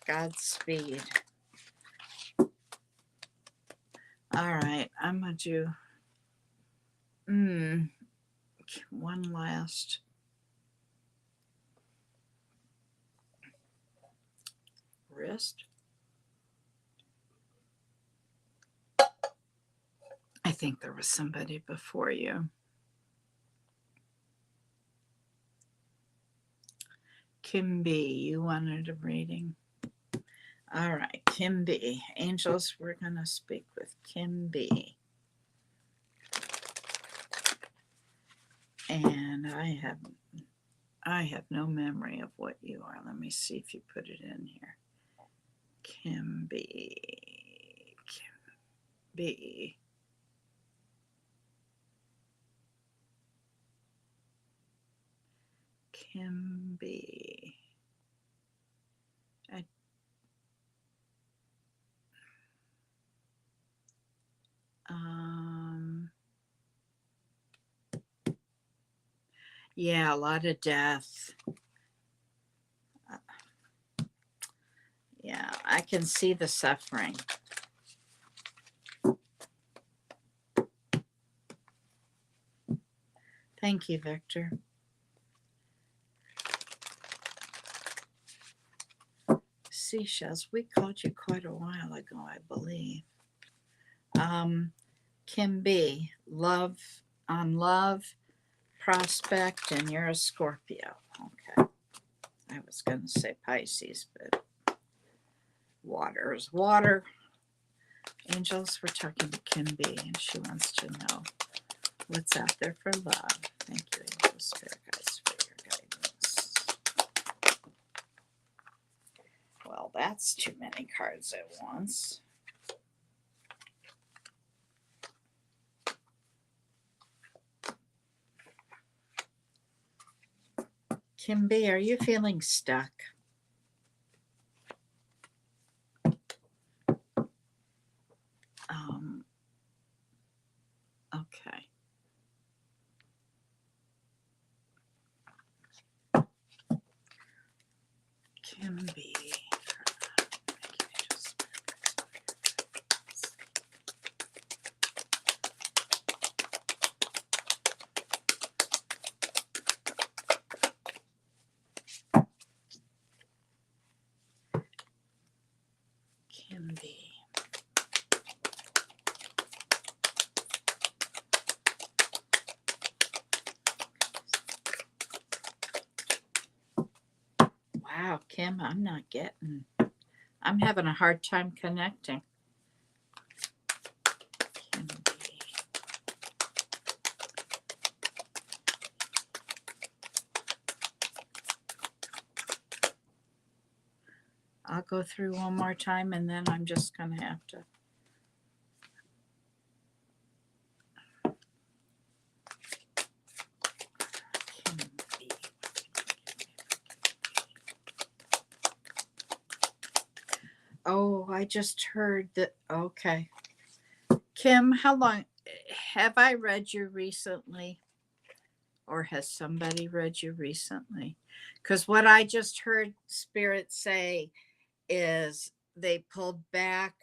Godspeed. All right, I'm going to do one last. Wrist. I think there was somebody before you. Kim B, you wanted a reading. All right, Kim B. Angels, we're going to speak with Kim B. And I have no memory of what you are. Let me see if you put it in here. Kim B. Kim B. Kim B. Yeah, a lot of death. Yeah, I can see the suffering. Thank you, Victor. Seashells, we called you quite a while ago, I believe. Kim B, love on love, prospect, and you're a Scorpio. Okay. I was going to say Pisces, but water is water. Angels, we're talking to Kim B, and she wants to know what's out there for love. Thank you, Angels, Spirit Guides, for your guidance. Well, that's too many cards at once. Kim B, are you feeling stuck? Okay. Kim B. Kim B. Wow, Kim, I'm having a hard time connecting. Kim B. I'll go through one more time and then I'm just going to have to. Kim B. Oh, I just heard that. Okay. Kim, how long have I read you recently? Or has somebody read you recently? Because what I just heard Spirit say is they pulled back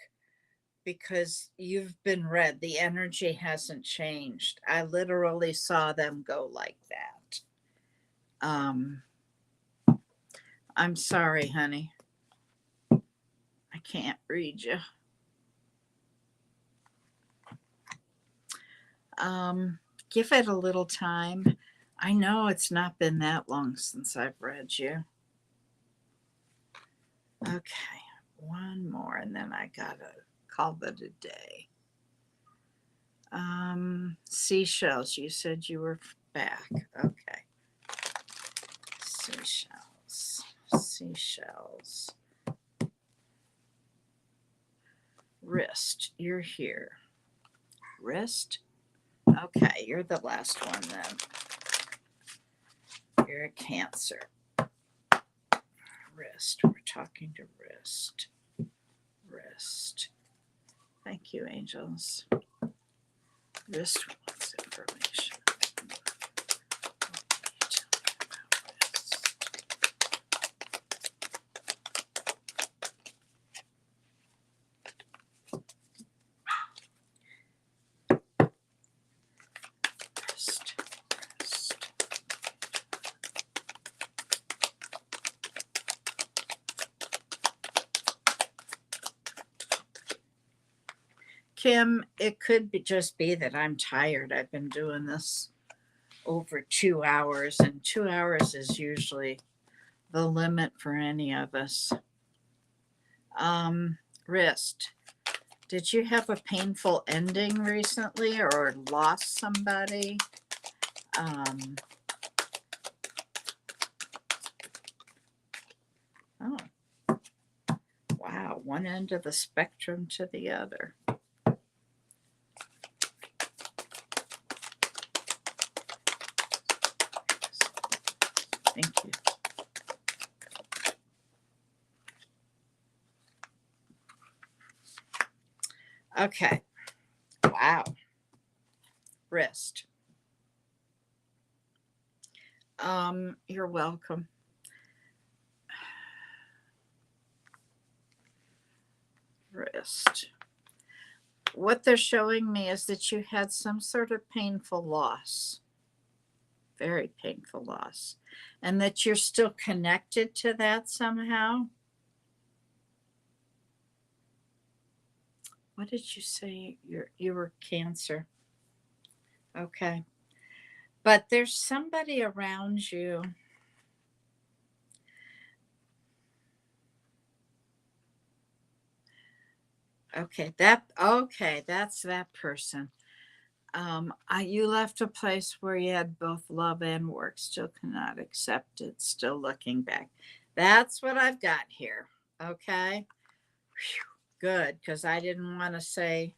because you've been read. The energy hasn't changed. I literally saw them go like that. I'm sorry, honey. I can't read you. Give it a little time. I know it's not been that long since I've read you. Okay, one more and then I gotta call it a day. Seashells, you said you were back. Okay. Seashells. Wrist, you're here. Wrist? Okay, you're the last one then. You're a Cancer. Wrist, we're talking to wrist. Wrist. Thank you, angels. Wrist wants information. Kim, it could just be that I'm tired. I've been doing this over 2 hours, and 2 hours is usually the limit for any of us. Wrist. Did you have a painful ending recently or lost somebody? Oh, wow. One end of the spectrum to the other. Thank you. Okay. Wow. Wrist. You're welcome. Wrist. What they're showing me is that you had some sort of painful loss, very painful loss, and that you're still connected to that somehow. What did you say? You were cancer. Okay. But there's somebody around you. Okay, that's that person. You left a place where you had both love and work, still cannot accept it, still looking back. That's what I've got here. Okay. Whew, good, because I didn't want to say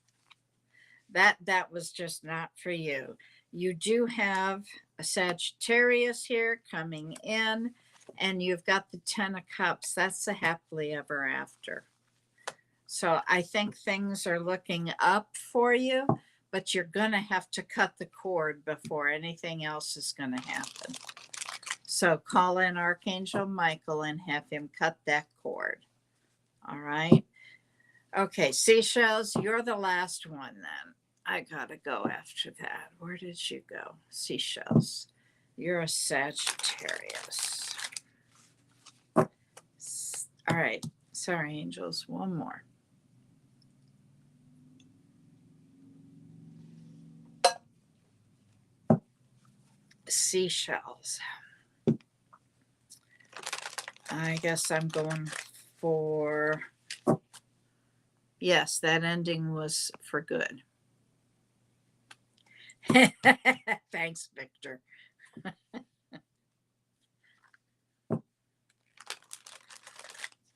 that was just not for you. You do have a Sagittarius here coming in, and you've got the Ten of Cups. That's the happily ever after. So I think things are looking up for you, but you're going to have to cut the cord before anything else is going to happen. So call in Archangel Michael and have him cut that cord. All right. Okay, seashells, you're the last one then. I gotta go after that. Where did you go? Seashells. You're a Sagittarius. All right. Sorry, angels. One more. Seashells. I guess I'm going for, yes, that ending was for good. Thanks, Victor.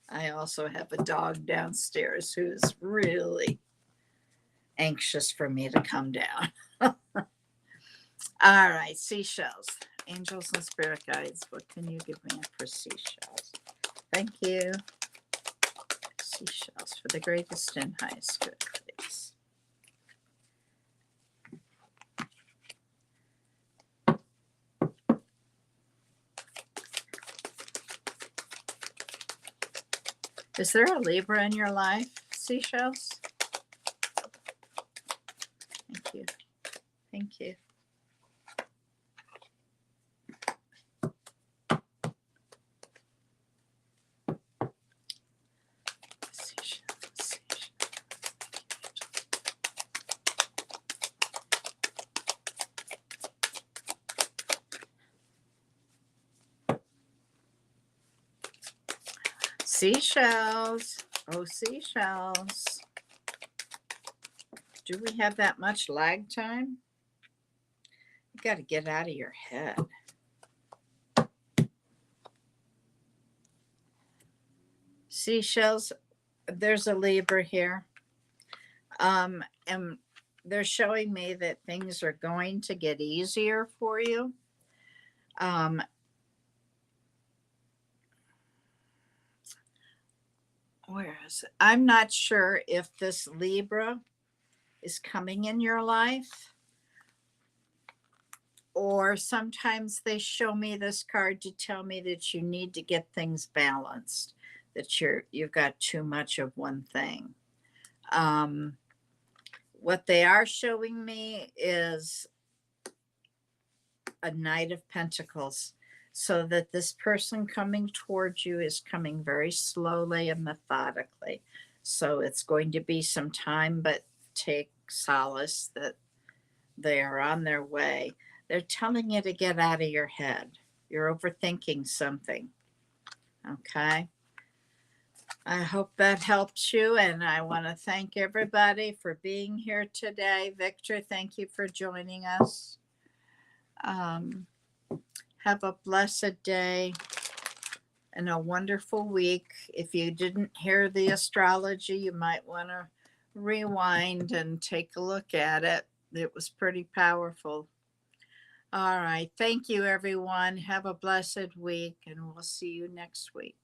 I also have a dog downstairs who's really anxious for me to come down. All right, seashells. Angels and spirit guides, what can you give me for seashells? Thank you. Seashells for the greatest and highest good, please. Is there a Libra in your life, seashells? Thank you. Thank you. Seashells. Oh, seashells. Do we have that much lag time? You got to get out of your head. Seashells, there's a Libra here. And they're showing me that things are going to get easier for you. Where is it? I'm not sure if this Libra is coming in your life, or sometimes they show me this card to tell me that you need to get things balanced, that you've got too much of one thing. What they are showing me is a Knight of Pentacles, so that this person coming towards you is coming very slowly and methodically. So it's going to be some time, but take solace that they are on their way. They're telling you to get out of your head. You're overthinking something. Okay. I hope that helps you, and I want to thank everybody for being here today. Victor, thank you for joining us. Um, have a blessed day and a wonderful week. If you didn't hear the astrology, you might want to rewind and take a look at it. It was pretty powerful. All right. Thank you, everyone. Have a blessed week, and we'll see you next week.